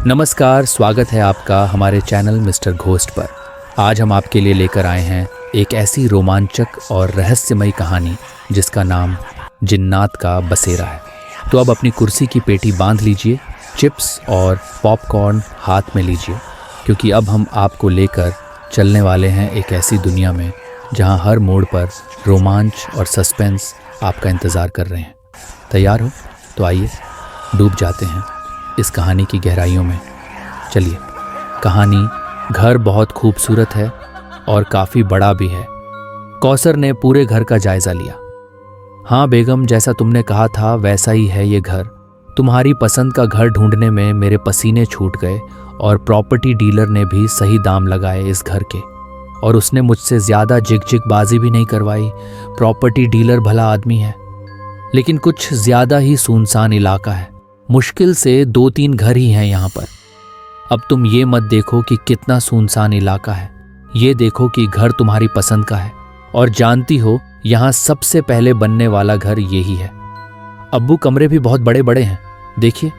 नमस्कार, स्वागत है आपका हमारे चैनल मिस्टर घोस्ट पर। आज हम आपके लिए लेकर आए हैं एक ऐसी रोमांचक और रहस्यमयी कहानी जिसका नाम जिन्नात का बसेरा है। तो अब अपनी कुर्सी की पेटी बांध लीजिए, चिप्स और पॉपकॉर्न हाथ में लीजिए, क्योंकि अब हम आपको लेकर चलने वाले हैं एक ऐसी दुनिया में जहां हर मोड़ पर रोमांच और सस्पेंस आपका इंतज़ार कर रहे हैं। तैयार हो? तो आइए डूब जाते हैं इस कहानी की गहराइयों में। चलिए। कहानी घर बहुत खूबसूरत है और काफ़ी बड़ा भी है। कौसर ने पूरे घर का जायज़ा लिया। हाँ बेगम, जैसा तुमने कहा था वैसा ही है ये घर। तुम्हारी पसंद का घर ढूंढने में मेरे पसीने छूट गए और प्रॉपर्टी डीलर ने भी सही दाम लगाए इस घर के, और उसने मुझसे ज़्यादा जिग-जिगबाजी भी नहीं करवाई। प्रॉपर्टी डीलर भला आदमी है, लेकिन कुछ ज़्यादा ही सुनसान इलाका है। मुश्किल से 2-3 घर ही हैं यहाँ पर। अब तुम ये मत देखो कि कितना सुनसान इलाका है, ये देखो कि घर तुम्हारी पसंद का है, और जानती हो यहाँ सबसे पहले बनने वाला घर यही है। अब्बू, कमरे भी बहुत बड़े बड़े हैं। देखिए,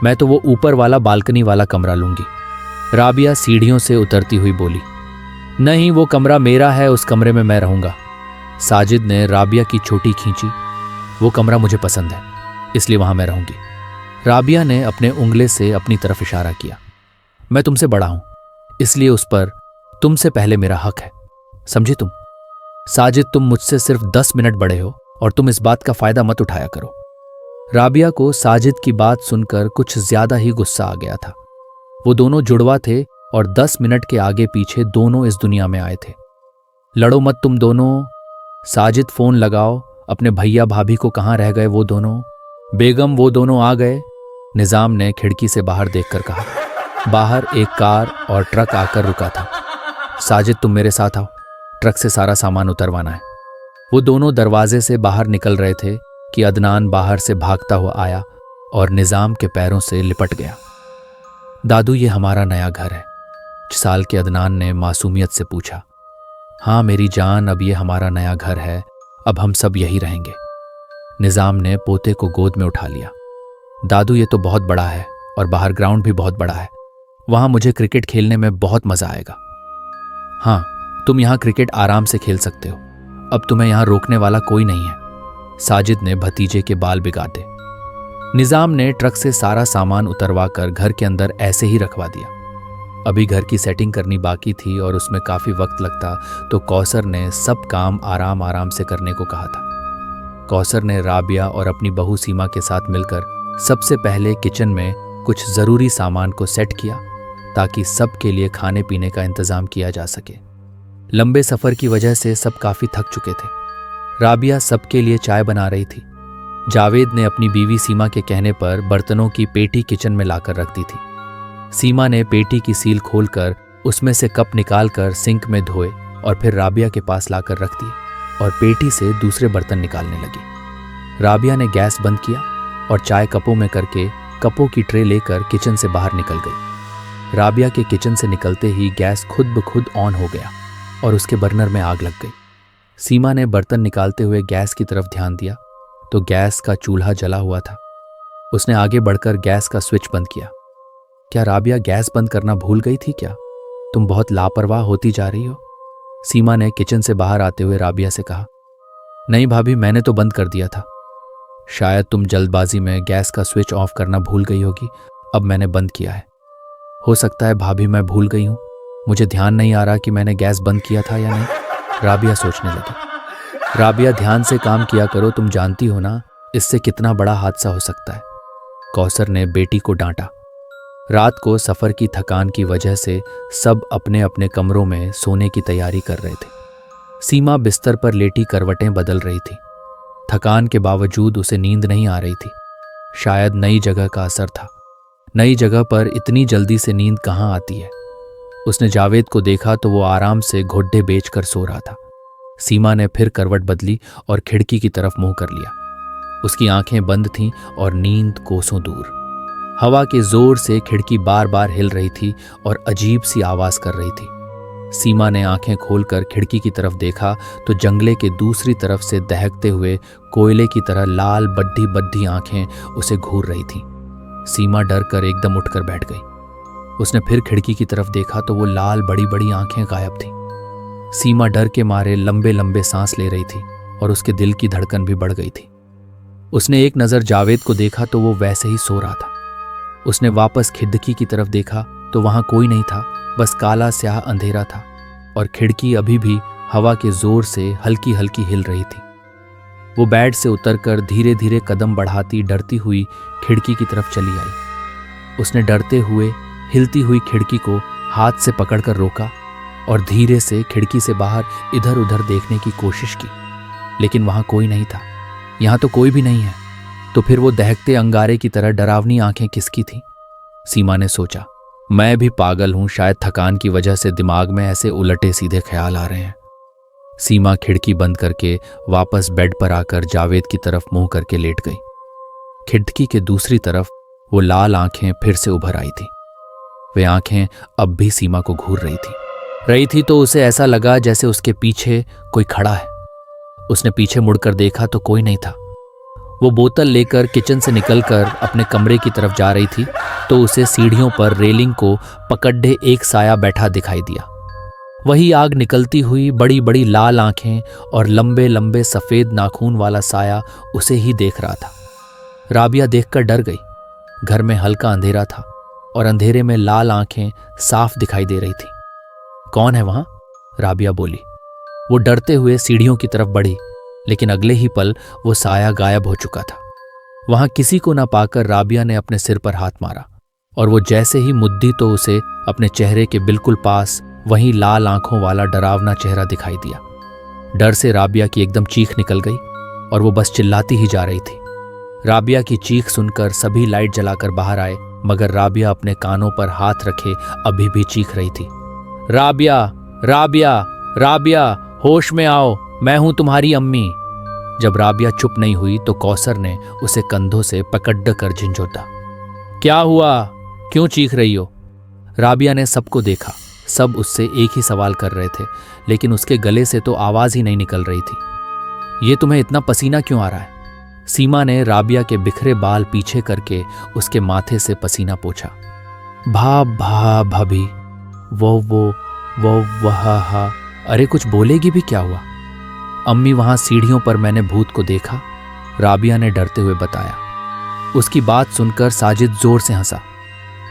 मैं तो वो ऊपर वाला बालकनी वाला कमरा लूंगी। राबिया सीढ़ियों से उतरती हुई बोली। नहीं, वो कमरा मेरा है, उस कमरे में मैं रहूंगा। साजिद ने राबिया की चोटी खींची। वो कमरा मुझे पसंद है, इसलिए वहां मैं रहूंगी। राबिया ने अपने उंगले से अपनी तरफ इशारा किया। मैं तुमसे बड़ा हूं, इसलिए उस पर तुमसे पहले मेरा हक है, समझी तुम? साजिद, तुम मुझसे सिर्फ 10 मिनट बड़े हो और तुम इस बात का फायदा मत उठाया करो। राबिया को साजिद की बात सुनकर कुछ ज्यादा ही गुस्सा आ गया था। वो दोनों जुड़वा थे और 10 मिनट के आगे पीछे दोनों इस दुनिया में आए थे। लड़ो मत तुम दोनों। साजिद, फोन लगाओ, अपने भैया भाभी को कहाँ रह गए वो दोनों? बेगम, वो दोनों आ गए, निजाम ने खिड़की से बाहर देखकर कहा। बाहर एक कार और ट्रक आकर रुका था। साजिद, तुम मेरे साथ आओ, ट्रक से सारा सामान उतरवाना है। वो दोनों दरवाजे से बाहर निकल रहे थे कि अदनान बाहर से भागता हुआ आया और निजाम के पैरों से लिपट गया। दादू, ये हमारा नया घर है? 6 साल के अदनान ने मासूमियत से पूछा। हाँ मेरी जान, अब ये हमारा नया घर है, अब हम सब यही रहेंगे। निजाम ने पोते को गोद में उठा लिया। दादू, ये तो बहुत बड़ा है और बाहर ग्राउंड भी बहुत बड़ा है, वहां मुझे क्रिकेट खेलने में बहुत मजा आएगा। हाँ, तुम यहां क्रिकेट आराम से खेल सकते हो, अब तुम्हें यहां रोकने वाला कोई नहीं है। साजिद ने भतीजे के बाल बिगाड़े। निजाम ने ट्रक से सारा सामान उतरवा कर घर के अंदर ऐसे ही रखवा दिया। अभी घर की सेटिंग करनी बाकी थी और उसमें काफी वक्त लगता, तो कौसर ने सब काम आराम आराम से करने को कहा था। कौसर ने राबिया और अपनी बहू सीमा के साथ मिलकर सबसे पहले किचन में कुछ जरूरी सामान को सेट किया, ताकि सबके लिए खाने पीने का इंतजाम किया जा सके। लंबे सफर की वजह से सब काफी थक चुके थे। राबिया सबके लिए चाय बना रही थी। जावेद ने अपनी बीवी सीमा के कहने पर बर्तनों की पेटी किचन में लाकर रख दी थी। सीमा ने पेटी की सील खोलकर उसमें से कप निकालकर सिंक में धोए और फिर राबिया के पास लाकर रख दिए और पेटी से दूसरे बर्तन निकालने लगी। राबिया ने गैस बंद किया और चाय कपों में करके कपों की ट्रे लेकर किचन से बाहर निकल गई। राबिया के किचन से निकलते ही गैस खुद ब खुद ऑन हो गया और उसके बर्नर में आग लग गई। सीमा ने बर्तन निकालते हुए गैस की तरफ ध्यान दिया तो गैस का चूल्हा जला हुआ था। उसने आगे बढ़कर गैस का स्विच बंद किया। क्या राबिया गैस बंद करना भूल गई थी क्या? तुम बहुत लापरवाह होती जा रही हो। सीमा ने किचन से बाहर आते हुए राबिया से कहा। नहीं भाभी, मैंने तो बंद कर दिया था। शायद तुम जल्दबाजी में गैस का स्विच ऑफ करना भूल गई होगी, अब मैंने बंद किया है। हो सकता है भाभी मैं भूल गई हूं, मुझे ध्यान नहीं आ रहा कि मैंने गैस बंद किया था या नहीं। राबिया सोचने लगी। राबिया, ध्यान से काम किया करो, तुम जानती हो ना इससे कितना बड़ा हादसा हो सकता है। कौसर ने बेटी को डांटा। रात को सफर की थकान की वजह से सब अपने अपने कमरों में सोने की तैयारी कर रहे थे। सीमा बिस्तर पर लेटी करवटें बदल रही थी। थकान के बावजूद उसे नींद नहीं आ रही थी। शायद नई जगह का असर था। नई जगह पर इतनी जल्दी से नींद कहाँ आती है। उसने जावेद को देखा तो वो आराम से घोड्डे बेचकर सो रहा था। सीमा ने फिर करवट बदली और खिड़की की तरफ मुंह कर लिया। उसकी आंखें बंद थीं और नींद कोसों दूर। हवा के जोर से खिड़की बार बार हिल रही थी और अजीब सी आवाज कर रही थी। सीमा ने आंखें खोलकर खिड़की की तरफ देखा तो जंगले के दूसरी तरफ से दहकते हुए कोयले की तरह लाल बड्ढी बड्ढी आंखें उसे घूर रही थीं। सीमा डर कर एकदम उठकर बैठ गई। उसने फिर खिड़की की तरफ देखा तो वो लाल बड़ी बड़ी आंखें गायब थीं। सीमा डर के मारे लंबे लंबे सांस ले रही थी और उसके दिल की धड़कन भी बढ़ गई थी। उसने एक नज़र जावेद को देखा तो वो वैसे ही सो रहा था। उसने वापस खिड़की की तरफ देखा तो वहां कोई नहीं था, बस काला स्याह अंधेरा था और खिड़की अभी भी हवा के जोर से हल्की हल्की हिल रही थी। वो बेड से उतरकर धीरे धीरे कदम बढ़ाती डरती हुई खिड़की की तरफ चली आई। उसने डरते हुए हिलती हुई खिड़की को हाथ से पकड़कर रोका और धीरे से खिड़की से बाहर इधर उधर देखने की कोशिश की, लेकिन वहां कोई नहीं था। यहां तो कोई भी नहीं है, तो फिर वो दहकते अंगारे की तरह डरावनी आंखें किसकी थीं? सीमा ने सोचा, मैं भी पागल हूं, शायद थकान की वजह से दिमाग में ऐसे उलटे सीधे ख्याल आ रहे हैं। सीमा खिड़की बंद करके वापस बेड पर आकर जावेद की तरफ मुंह करके लेट गई। खिड़की के दूसरी तरफ वो लाल आंखें फिर से उभर आई थी। वे आंखें अब भी सीमा को घूर रही थी तो उसे ऐसा लगा जैसे उसके पीछे कोई खड़ा है। उसने पीछे मुड़कर देखा तो कोई नहीं था। वो बोतल लेकर किचन से निकलकर अपने कमरे की तरफ जा रही थी तो उसे सीढ़ियों पर रेलिंग को पकड़े एक साया बैठा दिखाई दिया। वही आग निकलती हुई बड़ी बड़ी लाल आंखें और लंबे लंबे सफेद नाखून वाला साया उसे ही देख रहा था। राबिया देखकर डर गई। घर में हल्का अंधेरा था और अंधेरे में लाल आंखें साफ दिखाई दे रही थी। कौन है वहां? राबिया बोली। वो डरते हुए सीढ़ियों की तरफ बढ़ी, लेकिन अगले ही पल वो साया गायब हो चुका था। वहां किसी को ना पाकर राबिया ने अपने सिर पर हाथ मारा और वो जैसे ही मुद्दी तो उसे अपने चेहरे के बिल्कुल पास वहीं लाल आंखों वाला डरावना चेहरा दिखाई दिया। डर से राबिया की एकदम चीख निकल गई और वो बस चिल्लाती ही जा रही थी। राबिया की चीख सुनकर सभी लाइट जलाकर बाहर आए, मगर राबिया अपने कानों पर हाथ रखे अभी भी चीख रही थी। राबिया, राबिया, राबिया, होश में आओ, मैं हूं तुम्हारी अम्मी। जब राबिया चुप नहीं हुई तो कौसर ने उसे कंधों से पकड़ कर झंझोता। क्या हुआ? क्यों चीख रही हो? राबिया ने सबको देखा। सब उससे एक ही सवाल कर रहे थे, लेकिन उसके गले से तो आवाज ही नहीं निकल रही थी। ये तुम्हें इतना पसीना क्यों आ रहा है? सीमा ने राबिया के बिखरे बाल पीछे करके उसके माथे से पसीना पोंछा। भाभी, वो वहा। अरे कुछ बोलेगी भी, क्या हुआ? अम्मी, वहां सीढ़ियों पर मैंने भूत को देखा, राबिया ने डरते हुए बताया। उसकी बात सुनकर साजिद जोर से हंसा।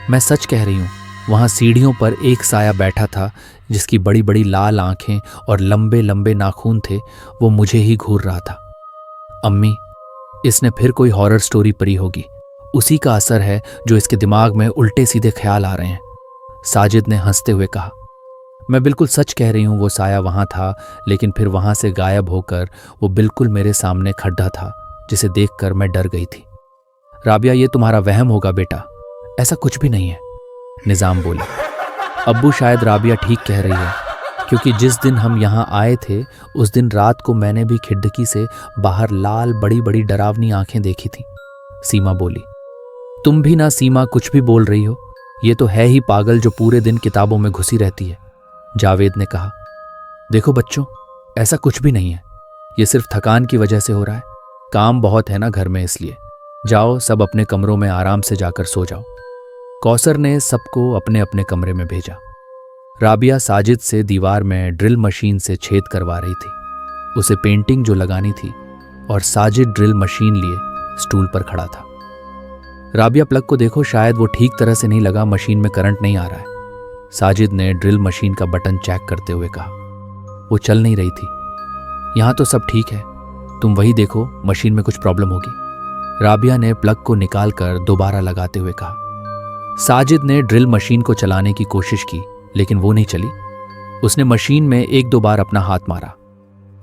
मैं सच कह रही हूं, वहां सीढ़ियों पर एक साया बैठा था जिसकी बड़ी बड़ी लाल आंखें और लंबे लंबे नाखून थे। वो मुझे ही घूर रहा था। अम्मी, इसने फिर कोई हॉरर स्टोरी पढ़ी होगी। उसी का असर है जो इसके दिमाग में उल्टे सीधे ख्याल आ रहे हैं, साजिद ने हंसते हुए कहा। मैं बिल्कुल सच कह रही हूं, वो साया वहां था, लेकिन फिर वहां से गायब होकर वो बिल्कुल मेरे सामने खड़ा था, जिसे देखकर मैं डर गई थी। राबिया, ये तुम्हारा वहम होगा बेटा, ऐसा कुछ भी नहीं है, निजाम बोले। अब्बू, शायद राबिया ठीक कह रही है, क्योंकि जिस दिन हम यहाँ आए थे उस दिन रात को मैंने भी खिड़की से बाहर लाल बड़ी बड़ी डरावनी आंखें देखी थी, सीमा बोली। तुम भी ना सीमा कुछ भी बोल रही हो, ये तो है ही पागल जो पूरे दिन किताबों में घुसी रहती है, जावेद ने कहा। देखो बच्चों, ऐसा कुछ भी नहीं है, ये सिर्फ थकान की वजह से हो रहा है। काम बहुत है ना घर में, इसलिए जाओ सब अपने कमरों में आराम से जाकर सो जाओ। कौसर ने सबको अपने अपने कमरे में भेजा। राबिया साजिद से दीवार में ड्रिल मशीन से छेद करवा रही थी। उसे पेंटिंग जो लगानी थी, और साजिद ड्रिल मशीन लिए स्टूल पर खड़ा था। राबिया, प्लग को देखो, शायद वो ठीक तरह से नहीं लगा, मशीन में करंट नहीं आ रहा है, साजिद ने ड्रिल मशीन का बटन चेक करते हुए कहा। वो चल नहीं रही थी। यहां तो सब ठीक है, तुम वही देखो, मशीन में कुछ प्रॉब्लम होगी, राबिया ने प्लग को निकालकर दोबारा लगाते हुए कहा। साजिद ने ड्रिल मशीन को चलाने की कोशिश की, लेकिन वो नहीं चली। उसने मशीन में एक दो बार अपना हाथ मारा।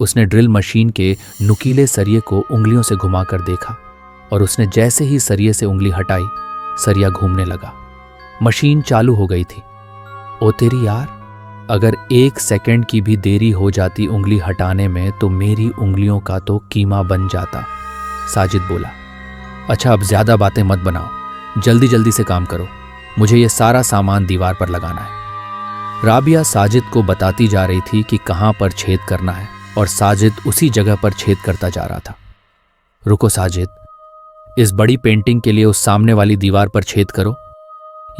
उसने ड्रिल मशीन के नुकीले सरिये को उंगलियों से घुमाकर देखा, और उसने जैसे ही सरिये से उंगली हटाई, सरिया घूमने लगा। मशीन चालू हो गई थी। ओ तेरी यार, अगर 1 सेकंड की भी देरी हो जाती उंगली हटाने में तो मेरी उंगलियों का तो कीमा बन जाता, साजिद बोला। अच्छा, अब ज्यादा बातें मत बनाओ, जल्दी जल्दी से काम करो, मुझे ये सारा सामान दीवार पर लगाना है। राबिया साजिद को बताती जा रही थी कि कहाँ पर छेद करना है और साजिद उसी जगह पर छेद करता जा रहा था। रुको साजिद, इस बड़ी पेंटिंग के लिए उस सामने वाली दीवार पर छेद करो,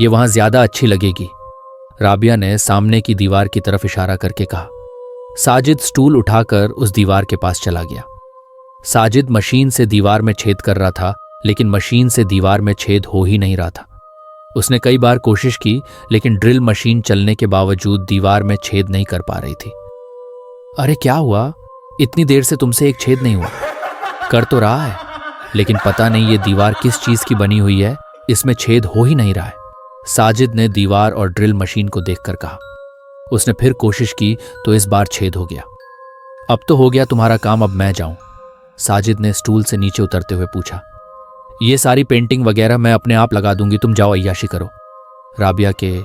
ये वहां ज्यादा अच्छी लगेगी। राबिया ने सामने की दीवार की तरफ इशारा करके कहा। साजिद स्टूल उठाकर उस दीवार के पास चला गया। साजिद मशीन से दीवार में छेद कर रहा था, लेकिन मशीन से दीवार में छेद हो ही नहीं रहा था। उसने कई बार कोशिश की, लेकिन ड्रिल मशीन चलने के बावजूद दीवार में छेद नहीं कर पा रही थी। अरे क्या हुआ, इतनी देर से तुमसे एक छेद नहीं हुआ? कर तो रहा है, लेकिन पता नहीं ये दीवार किस चीज की बनी हुई है, इसमें छेद हो ही नहीं रहा है। साजिद ने दीवार और ड्रिल मशीन को देखकर कहा। उसने फिर कोशिश की तो इस बार छेद हो गया। अब तो हो गया तुम्हारा काम, अब मैं जाऊं? साजिद ने स्टूल से नीचे उतरते हुए पूछा। ये सारी पेंटिंग वगैरह मैं अपने आप लगा दूंगी, तुम जाओ अय्याशी करो। राबिया के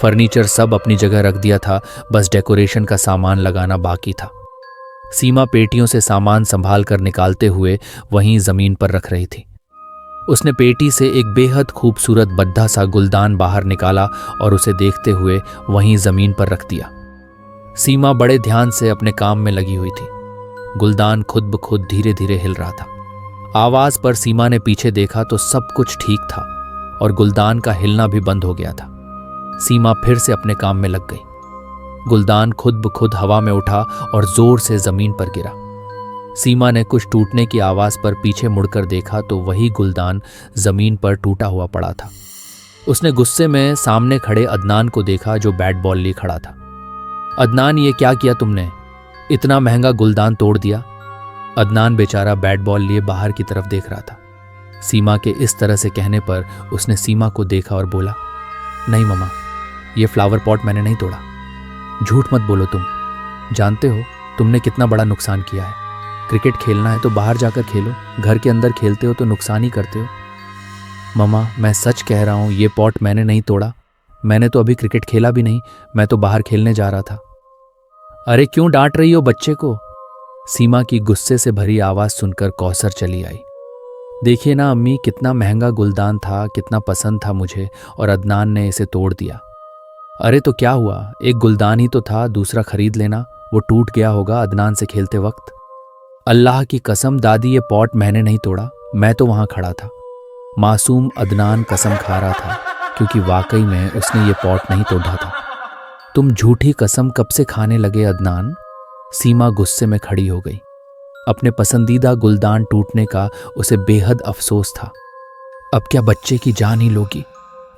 फर्नीचर सब अपनी जगह रख दिया था, बस डेकोरेशन का सामान लगाना बाकी था। सीमा पेटियों से सामान संभाल कर निकालते हुए वहीं जमीन पर रख रही थी। उसने पेटी से एक बेहद खूबसूरत बद्धा सा गुलदान बाहर निकाला और उसे देखते हुए वहीं जमीन पर रख दिया। सीमा बड़े ध्यान से अपने काम में लगी हुई थी। गुलदान खुद ब खुद धीरे धीरे हिल रहा था। आवाज पर सीमा ने पीछे देखा तो सब कुछ ठीक था और गुलदान का हिलना भी बंद हो गया था। सीमा फिर से अपने काम में लग गई। गुलदान खुद ब खुद हवा में उठा और जोर से जमीन पर गिरा। सीमा ने कुछ टूटने की आवाज पर पीछे मुड़कर देखा तो वही गुलदान जमीन पर टूटा हुआ पड़ा था। उसने गुस्से में सामने खड़े अदनान को देखा जो बैट बॉल लिए खड़ा था। अदनान, ये क्या किया तुमने? इतना महंगा गुलदान तोड़ दिया। अदनान बेचारा बैट बॉल लिए बाहर की तरफ देख रहा था। सीमा के इस तरह से कहने पर उसने सीमा को देखा और बोला, नहीं मम्मा, ये फ्लावर पॉट मैंने नहीं तोड़ा। झूठ मत बोलो, तुम जानते हो तुमने कितना बड़ा नुकसान किया है। क्रिकेट खेलना है तो बाहर जाकर खेलो, घर के अंदर खेलते हो तो नुकसान ही करते हो। मम्मा, मैं सच कह रहा हूँ, ये पॉट मैंने नहीं तोड़ा। मैंने तो अभी क्रिकेट खेला भी नहीं, मैं तो बाहर खेलने जा रहा था। अरे क्यों डांट रही हो बच्चे को? सीमा की गुस्से से भरी आवाज सुनकर कौसर चली आई। देखिए ना अम्मी, कितना महंगा गुलदान था, कितना पसंद था मुझे, और अदनान ने इसे तोड़ दिया। अरे तो क्या हुआ, एक गुलदान ही तो था, दूसरा खरीद लेना, वो टूट गया होगा अदनान से खेलते वक्त। अल्लाह की कसम दादी, ये पॉट मैंने नहीं तोड़ा, मैं तो वहां खड़ा था। मासूम अदनान कसम खा रहा था, क्योंकि वाकई में उसने ये पॉट नहीं तोड़ा था। तुम झूठी कसम कब से खाने लगे अदनान? सीमा गुस्से में खड़ी हो गई। अपने पसंदीदा गुलदान टूटने का उसे बेहद अफसोस था। अब क्या बच्चे की जान ही लोगी?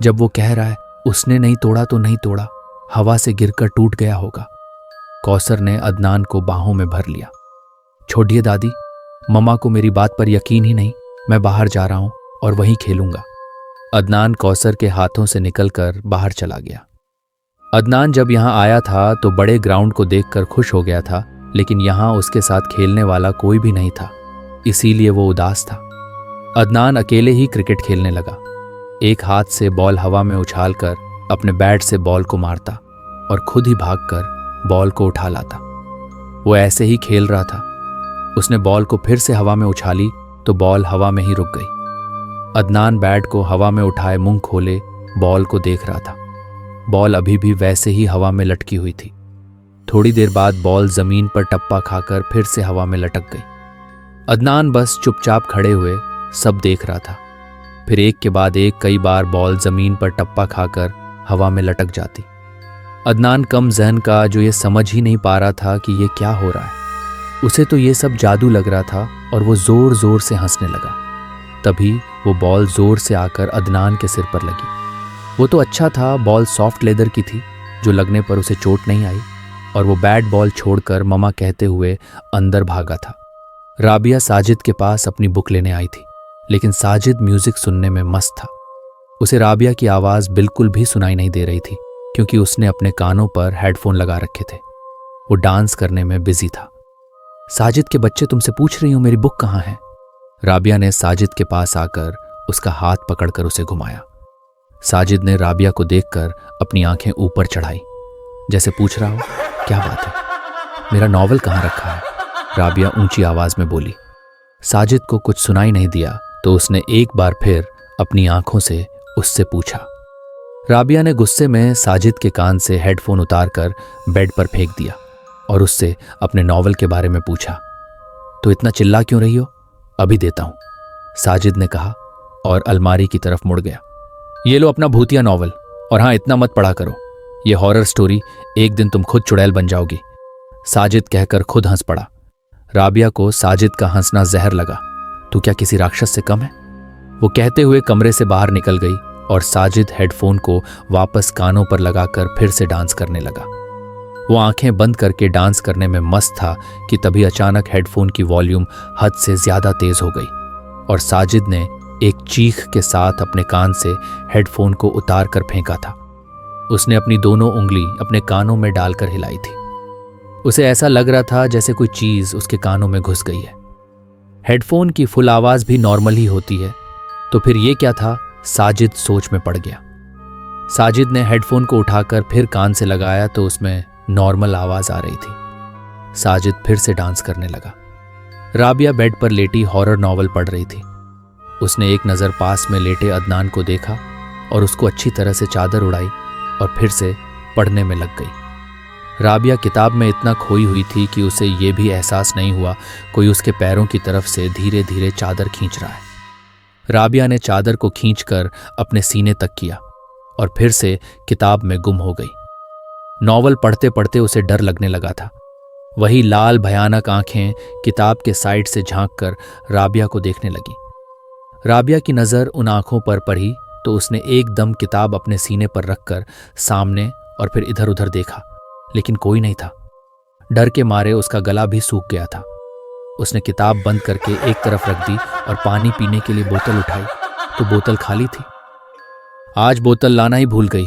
जब वो कह रहा है उसने नहीं तोड़ा तो नहीं तोड़ा, हवा से गिरकर टूट गया होगा। कौसर ने अदनान को बाहों में भर लिया। छोड़िए दादी, मम्मा को मेरी बात पर यकीन ही नहीं, मैं बाहर जा रहा हूं और वहीं खेलूंगा। अदनान कौसर के हाथों से निकलकर बाहर चला गया। अदनान जब यहां आया था तो बड़े ग्राउंड को देखकर खुश हो गया था, लेकिन यहां उसके साथ खेलने वाला कोई भी नहीं था, इसीलिए वो उदास था। अदनान अकेले ही क्रिकेट खेलने लगा। एक हाथ से बॉल हवा में उछालकर अपने बैट से बॉल को मारता और खुद ही भागकर बॉल को उठा लाता। वो ऐसे ही खेल रहा था। उसने बॉल को फिर से हवा में उछाली तो बॉल हवा में ही रुक गई। अदनान बैट को हवा में उठाए मुंह खोले बॉल को देख रहा था। बॉल अभी भी वैसे ही हवा में लटकी हुई थी। थोड़ी देर बाद बॉल जमीन पर टप्पा खाकर फिर से हवा में लटक गई। अदनान बस चुपचाप खड़े हुए सब देख रहा था। फिर एक के बाद एक कई बार बॉल जमीन पर टप्पा खाकर हवा में लटक जाती। अदनान कम जहन का जो ये समझ ही नहीं पा रहा था कि ये क्या हो रहा है। उसे तो ये सब जादू लग रहा था और वो जोर जोर से हंसने लगा। तभी वो बॉल जोर से आकर अदनान के सिर पर लगी। वो तो अच्छा था, बॉल सॉफ्ट लेदर की थी जो लगने पर उसे चोट नहीं आई, और वो बैट बॉल छोड़कर ममा कहते हुए अंदर भागा था। राबिया साजिद के पास अपनी बुक लेने आई थी, लेकिन साजिद म्यूजिक सुनने में मस्त था। उसे राबिया की आवाज बिल्कुल भी सुनाई नहीं दे रही थी, क्योंकि उसने अपने कानों पर हेडफोन लगा रखे थे। वो डांस करने में बिजी था। साजिद के बच्चे, तुमसे पूछ रही हूं मेरी बुक कहाँ है? राबिया ने साजिद के पास आकर उसका हाथ पकड़कर उसे घुमाया। साजिद ने राबिया को देखकर अपनी आंखें ऊपर चढ़ाई, जैसे पूछ रहा हो क्या बात है, मेरा नॉवल कहाँ रखा है? राबिया ऊंची आवाज में बोली। साजिद को कुछ सुनाई नहीं दिया तो उसने एक बार फिर अपनी आंखों से उससे पूछा, राबिया ने गुस्से में साजिद के कान से हेडफोन उतारकर बेड पर फेंक दिया और उससे अपने नॉवल के बारे में पूछा। तो इतना चिल्ला क्यों रही हो? अभी देता हूं, साजिद ने कहा और अलमारी की तरफ मुड़ गया। ये लो अपना भूतिया नॉवल, और हाँ, इतना मत पढ़ा करो, ये हॉरर स्टोरी, एक दिन तुम खुद चुड़ैल बन जाओगी, साजिद कहकर खुद हंस पड़ा। राबिया को साजिद का हंसना जहर लगा। तू क्या किसी राक्षस से कम है? वो कहते हुए कमरे से बाहर निकल गई और साजिद हेडफोन को वापस कानों पर लगाकर फिर से डांस करने लगा। वो आंखें बंद करके डांस करने में मस्त था कि तभी अचानक हेडफोन की वॉल्यूम हद से ज्यादा तेज हो गई और साजिद ने एक चीख के साथ अपने कान से हेडफोन को उतार कर फेंका था। उसने अपनी दोनों उंगली अपने कानों में डालकर हिलाई थी। उसे ऐसा लग रहा था जैसे कोई चीज उसके कानों में घुस गई है। हेडफोन की फुल आवाज भी नॉर्मल ही होती है, तो फिर ये क्या था? साजिद सोच में पड़ गया। साजिद ने हेडफोन को उठाकर फिर कान से लगाया तो उसमें नॉर्मल आवाज आ रही थी। साजिद फिर से डांस करने लगा। राबिया बेड पर लेटी हॉरर नॉवल पढ़ रही थी। उसने एक नज़र पास में लेटे अदनान को देखा और उसको अच्छी तरह से चादर उड़ाई और फिर से पढ़ने में लग गई। राबिया किताब में इतना खोई हुई थी कि उसे ये भी एहसास नहीं हुआ कोई उसके पैरों की तरफ से धीरे धीरे चादर खींच रहा है। राबिया ने चादर को खींचकर अपने सीने तक किया और फिर से किताब में गुम हो गई। नॉवल पढ़ते पढ़ते उसे डर लगने लगा था। वही लाल भयानक आंखें किताब के साइड से झांककर राबिया को देखने लगी। राबिया की नज़र उन आंखों पर पड़ी तो उसने एकदम किताब अपने सीने पर रखकर सामने और फिर इधर उधर देखा, लेकिन कोई नहीं था। डर के मारे उसका गला भी सूख गया था। उसने किताब बंद करके एक तरफ रख दी और पानी पीने के लिए बोतल उठाई तो बोतल खाली थी। आज बोतल लाना ही भूल गई।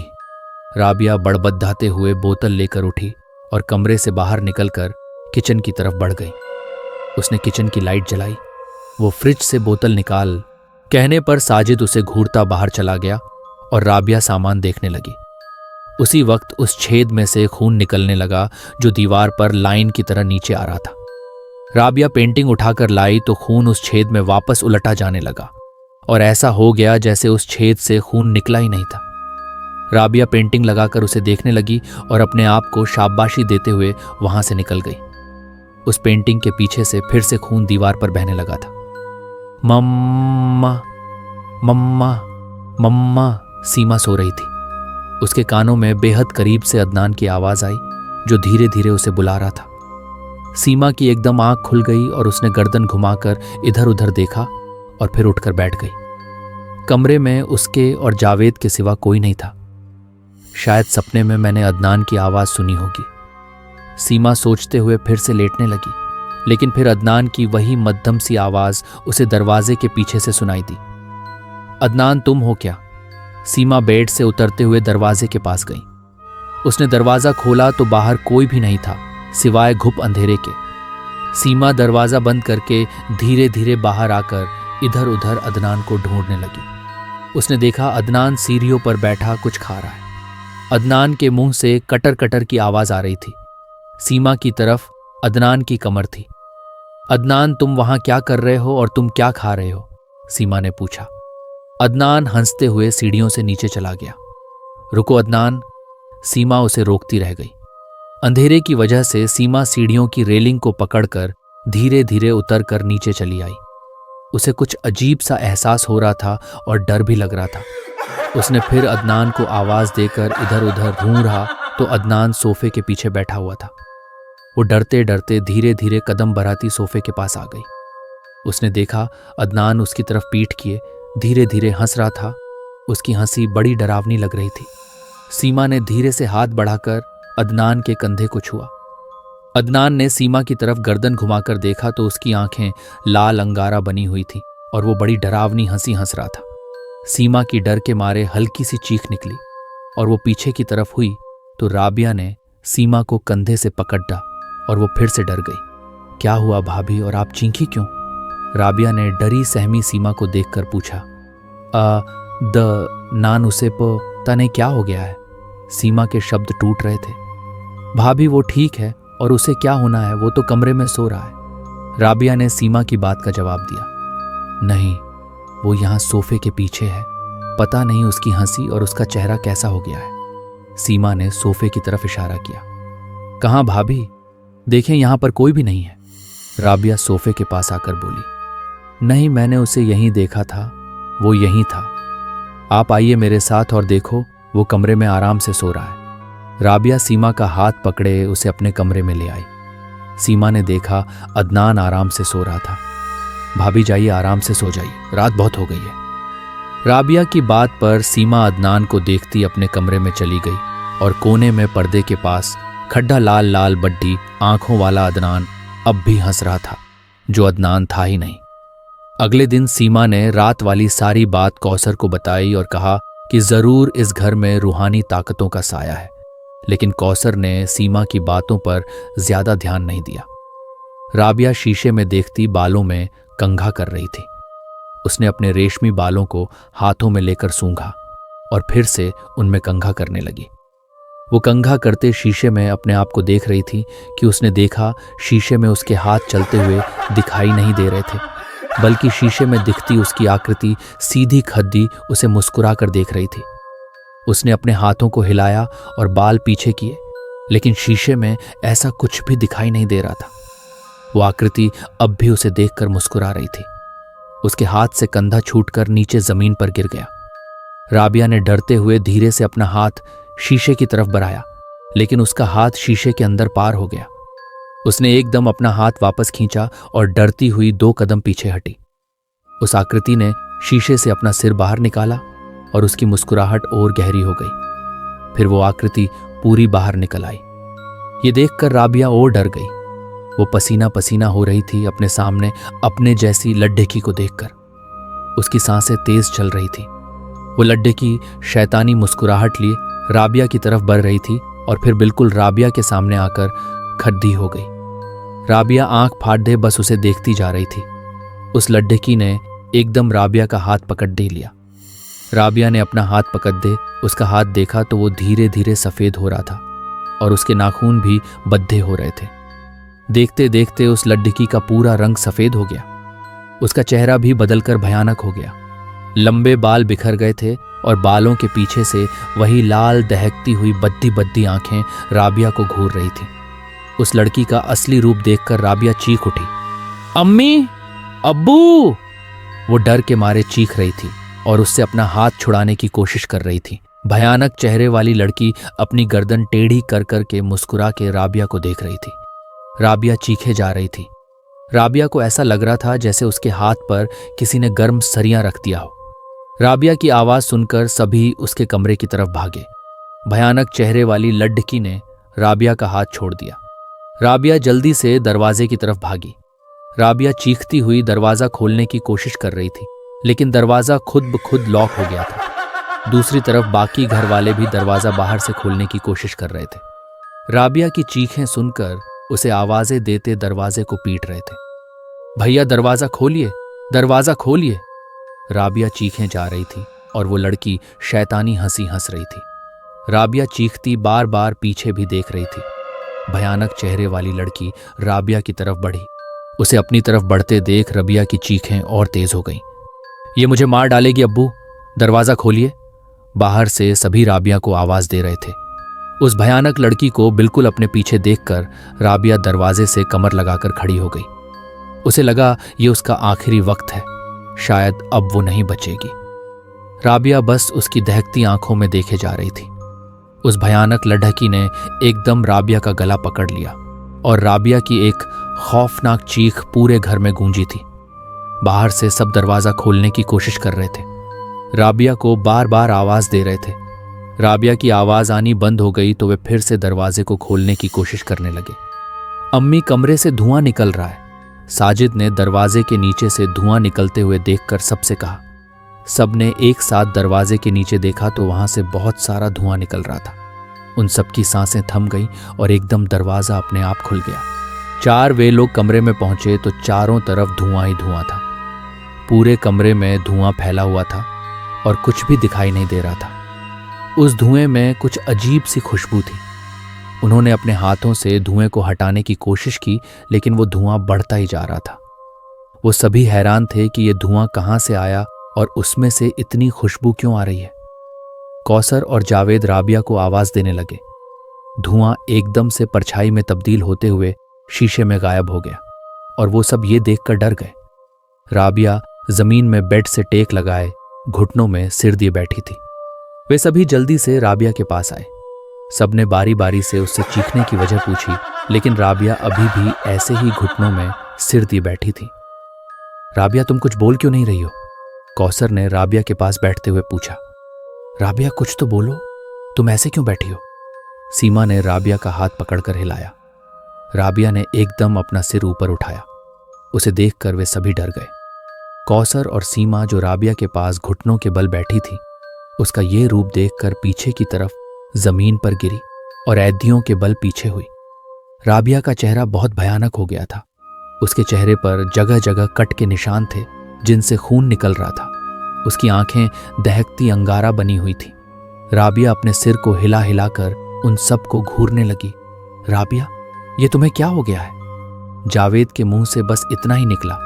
राबिया बड़बड़ाते हुए बोतल लेकर उठी और कमरे से बाहर निकलकर किचन की तरफ बढ़ गई। उसने किचन की लाइट जलाई। वो फ्रिज से बोतल निकाल कहने पर साजिद उसे घूरता बाहर चला गया और राबिया सामान देखने लगी। उसी वक्त उस छेद में से खून निकलने लगा जो दीवार पर लाइन की तरह नीचे आ रहा था। राबिया पेंटिंग उठाकर लाई तो खून उस छेद में वापस उलटा जाने लगा और ऐसा हो गया जैसे उस छेद से खून निकला ही नहीं था। राबिया पेंटिंग लगाकर उसे देखने लगी और अपने आप को शाबाशी देते हुए वहां से निकल गई। उस पेंटिंग के पीछे से फिर से खून दीवार पर बहने लगा था। मम्मा मम्मा मम्मा, सीमा सो रही थी। उसके कानों में बेहद करीब से अदनान की आवाज आई जो धीरे धीरे उसे बुला रहा था। सीमा की एकदम आंख खुल गई और उसने गर्दन घुमाकर इधर उधर देखा और फिर उठकर बैठ गई। कमरे में उसके और जावेद के सिवा कोई नहीं था। शायद सपने में मैंने अदनान की आवाज सुनी होगी। सीमा सोचते हुए फिर से लेटने लगी, लेकिन फिर अदनान की वही मध्यम सी आवाज उसे दरवाजे के पीछे से सुनाई दी। अदनान, तुम हो क्या? सीमा बेड से उतरते हुए दरवाजे के पास गई। उसने दरवाजा खोला तो बाहर कोई भी नहीं था सिवाय घुप अंधेरे के। सीमा दरवाजा बंद करके धीरे धीरे बाहर आकर इधर उधर अदनान को ढूंढने लगी। उसने देखा अदनान सीढ़ियों पर बैठा कुछ खा रहा है। अदनान के मुंह से कटर कटर की आवाज आ रही थी। सीमा की तरफ अदनान की कमर थी। अदनान, तुम वहां क्या कर रहे हो और तुम क्या खा रहे हो? सीमा ने पूछा। अदनान हंसते हुए सीढ़ियों से नीचे चला गया। रुको अदनान, सीमा उसे रोकती रह गई। अंधेरे की वजह से सीमा सीढ़ियों की रेलिंग को पकड़कर धीरे धीरे उतरकर नीचे चली आई। उसे कुछ अजीब सा एहसास हो रहा था और डर भी लग रहा था। उसने फिर अदनान को आवाज देकर इधर उधर ढूंढा तो अदनान सोफे के पीछे बैठा हुआ था। वो डरते डरते धीरे धीरे कदम बढ़ाती सोफे के पास आ गई। उसने देखा अदनान उसकी तरफ पीठ किए धीरे धीरे हंस रहा था। उसकी हंसी बड़ी डरावनी लग रही थी। सीमा ने धीरे से हाथ बढ़ाकर अदनान के कंधे को छुआ। अदनान ने सीमा की तरफ गर्दन घुमाकर देखा तो उसकी आंखें लाल अंगारा बनी हुई थी और वो बड़ी डरावनी हंसी हंस रहा था। सीमा की डर के मारे हल्की सी चीख निकली और वो पीछे की तरफ हुई तो राबिया ने सीमा को कंधे से पकड़ा और वो फिर से डर गई। क्या हुआ भाभी, और आप चीखी क्यों? राबिया ने डरी सहमी सीमा को देखकर पूछा। नान उसे तने क्या हो गया है? सीमा के शब्द टूट रहे थे। भाभी, वो ठीक है और उसे क्या होना है, वो तो कमरे में सो रहा है। राबिया ने सीमा की बात का जवाब दिया। नहीं, वो यहाँ सोफे के पीछे है। पता नहीं उसकी हंसी और उसका चेहरा कैसा हो गया है। सीमा ने सोफे की तरफ इशारा किया। कहाँ भाभी, देखें यहाँ पर कोई भी नहीं है। राबिया सोफे के पास आकर बोली। नहीं, मैंने उसे यहीं देखा था, वो यहीं था। आप आइए मेरे साथ और देखो, वो कमरे में आराम से सो रहा है। राबिया सीमा का हाथ पकड़े उसे अपने कमरे में ले आई। सीमा ने देखा अदनान आराम से सो रहा था। भाभी जाइए, आराम से सो जाइए, रात बहुत हो गई है। राबिया की बात पर सीमा अदनान को देखती अपने कमरे में चली गई और कोने में पर्दे के पास खड्डा लाल लाल बड्डी आंखों वाला अदनान अब भी हंस रहा था, जो अदनान था ही नहीं। अगले दिन सीमा ने रात वाली सारी बात कौसर को बताई और कहा कि जरूर इस घर में रूहानी ताकतों का साया है, लेकिन कौसर ने सीमा की बातों पर ज्यादा ध्यान नहीं दिया। राबिया शीशे में देखती बालों में कंघा कर रही थी। उसने अपने रेशमी बालों को हाथों में लेकर सूंघा और फिर से उनमें कंघा करने लगी। वो कंघा करते शीशे में अपने आप को देख रही थी कि उसने देखा शीशे में उसके हाथ चलते हुए दिखाई नहीं दे रहे थे, बल्कि शीशे में दिखती उसकी आकृति सीधी खद्दी उसे मुस्कुरा कर देख रही थी। उसने अपने हाथों को हिलाया और बाल पीछे किए, लेकिन शीशे में ऐसा कुछ भी दिखाई नहीं दे रहा था। वो आकृति अब भी उसे देखकर मुस्कुरा रही थी। उसके हाथ से कंधा छूटकर नीचे जमीन पर गिर गया। राबिया ने डरते हुए धीरे से अपना हाथ शीशे की तरफ बढ़ाया, लेकिन उसका हाथ शीशे के अंदर पार हो गया। उसने एकदम अपना हाथ वापस खींचा और डरती हुई 2 कदम पीछे हटी। उस आकृति ने शीशे से अपना सिर बाहर निकाला और उसकी मुस्कुराहट और गहरी हो गई। फिर वो आकृति पूरी बाहर निकल आई। ये देखकर राबिया और डर गई। वो पसीना पसीना हो रही थी अपने सामने अपने जैसी लड्ढकी को देखकर। उसकी सांसें तेज चल रही थी। वो लड्ढकी शैतानी मुस्कुराहट लिए राबिया की तरफ बढ़ रही थी और फिर बिल्कुल राबिया के सामने आकर खड्डी हो गई। राबिया आंख फाड़ दे बस उसे देखती जा रही थी। उस लड्ढकी ने एकदम राबिया का हाथ पकड़ दे लिया। राबिया ने अपना हाथ पकड़ दे उसका हाथ देखा तो वो धीरे धीरे सफेद हो रहा था और उसके नाखून भी बद्धे हो रहे थे। देखते देखते उस लड्ढकी का पूरा रंग सफेद हो गया। उसका चेहरा भी बदलकर भयानक हो गया। लंबे बाल बिखर गए थे और बालों के पीछे से वही लाल दहकती हुई बद्दी बद्दी आंखें राबिया को घूर रही थी। उस लड़की का असली रूप देखकर राबिया चीख उठी, अम्मी, अब्बू! वो डर के मारे चीख रही थी और उससे अपना हाथ छुड़ाने की कोशिश कर रही थी। भयानक चेहरे वाली लड़की अपनी गर्दन टेढ़ी कर कर के मुस्कुरा के राबिया को देख रही थी। राबिया चीखे जा रही थी। राबिया को ऐसा लग रहा था जैसे उसके हाथ पर किसी ने गर्म सरियां रख दिया हो। राबिया की आवाज सुनकर सभी उसके कमरे की तरफ भागे। भयानक चेहरे वाली लड्ढकी ने राबिया का हाथ छोड़ दिया। राबिया जल्दी से दरवाजे की तरफ भागी। राबिया चीखती हुई दरवाजा खोलने की कोशिश कर रही थी, लेकिन दरवाजा खुद ब खुद लॉक हो गया था। दूसरी तरफ बाकी घर वाले भी दरवाजा बाहर से खोलने की कोशिश कर रहे थे। राबिया की चीखें सुनकर उसे आवाजें देते दरवाजे को पीट रहे थे। भैया दरवाजा खोलिए, दरवाजा खोलिए! राबिया चीखें जा रही थी और वो लड़की शैतानी हंसी हंस रही थी। राबिया चीखती बार बार पीछे भी देख रही थी। भयानक चेहरे वाली लड़की राबिया की तरफ बढ़ी। उसे अपनी तरफ बढ़ते देख राबिया की चीखें और तेज हो गईं। ये मुझे मार डालेगी अब्बू, दरवाजा खोलिए! बाहर से सभी राबिया को आवाज दे रहे थे। उस भयानक लड़की को बिल्कुल अपने पीछे देखकर राबिया दरवाजे से कमर लगाकर खड़ी हो गई। उसे लगा ये उसका आखिरी वक्त है, शायद अब वो नहीं बचेगी। राबिया बस उसकी दहकती आंखों में देखे जा रही थी। उस भयानक लड़की ने एकदम राबिया का गला पकड़ लिया और राबिया की एक खौफनाक चीख पूरे घर में गूंजी थी। बाहर से सब दरवाजा खोलने की कोशिश कर रहे थे। राबिया को बार बार आवाज दे रहे थे। राबिया की आवाज आनी बंद हो गई तो वे फिर से दरवाजे को खोलने की कोशिश करने लगे। अम्मी, कमरे से धुआं निकल रहा है। साजिद ने दरवाजे के नीचे से धुआं निकलते हुए देखकर सबसे कहा। सबने एक साथ दरवाजे के नीचे देखा तो वहां से बहुत सारा धुआं निकल रहा था। उन सबकी सांसें थम गईं और एकदम दरवाजा अपने आप खुल गया। 4 वे लोग कमरे में पहुंचे तो चारों तरफ धुआं ही धुआं था। पूरे कमरे में धुआं फैला हुआ था और कुछ भी दिखाई नहीं दे रहा था। उस धुएं में कुछ अजीब सी खुशबू थी। उन्होंने अपने हाथों से धुएं को हटाने की कोशिश की, लेकिन वो धुआं बढ़ता ही जा रहा था। वो सभी हैरान थे कि ये धुआं कहाँ से आया और उसमें से इतनी खुशबू क्यों आ रही है? कौसर और जावेद राबिया को आवाज देने लगे। धुआं एकदम से परछाई में तब्दील होते हुए शीशे में गायब हो गया और वो सब ये देखकर डर गए। राबिया जमीन में बेड से टेक लगाए घुटनों में सिर दिए बैठी थी। वे सभी जल्दी से राबिया के पास आए। सबने बारी बारी से उससे चीखने की वजह पूछी, लेकिन राबिया अभी भी ऐसे ही घुटनों में सिर दिए बैठी थी। राबिया, तुम कुछ बोल क्यों नहीं रही हो? कौसर ने राबिया के पास बैठते हुए पूछा। राबिया, कुछ तो बोलो, तुम ऐसे क्यों बैठी हो? सीमा ने राबिया का हाथ पकड़कर हिलाया। राबिया ने एकदम अपना सिर ऊपर उठाया। उसे देखकर वे सभी डर गए। कौसर और सीमा, जो राबिया के पास घुटनों के बल बैठी थी, उसका ये रूप देखकर पीछे की तरफ जमीन पर गिरी और ऐदियों के बल पीछे हुई। राबिया का चेहरा बहुत भयानक हो गया था। उसके चेहरे पर जगह जगह कट के निशान थे जिनसे खून निकल रहा था। उसकी आंखें दहकती अंगारा बनी हुई थी। राबिया अपने सिर को हिला हिलाकर उन सबको घूरने लगी। राबिया, ये तुम्हें क्या हो गया है? जावेद के मुंह से बस इतना ही निकला।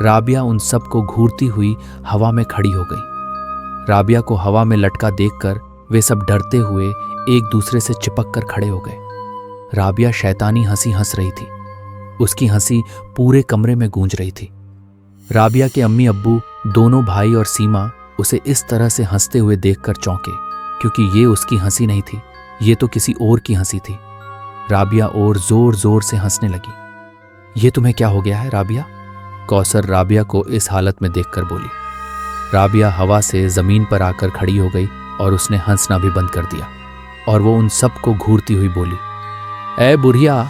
राबिया उन सबको घूरती हुई हवा में खड़ी हो गई। राबिया को हवा में लटका देखकर वे सब डरते हुए एक दूसरे से चिपक कर खड़े हो गए। राबिया शैतानी हंसी हंस रही थी। उसकी हंसी पूरे कमरे में गूंज रही थी। राबिया के अम्मी अब्बू, दोनों भाई और सीमा उसे इस तरह से हंसते हुए देखकर चौंके, क्योंकि ये उसकी हंसी नहीं थी, ये तो किसी और की हंसी थी। राबिया और जोर जोर से हंसने लगी। ये तुम्हें क्या हो गया है राबिया? कौसर राबिया को इस हालत में देखकर बोली। राबिया हवा से जमीन पर आकर खड़ी हो गई और उसने हंसना भी बंद कर दिया और वो उन सबको घूरती हुई बोली, ए बुढ़िया,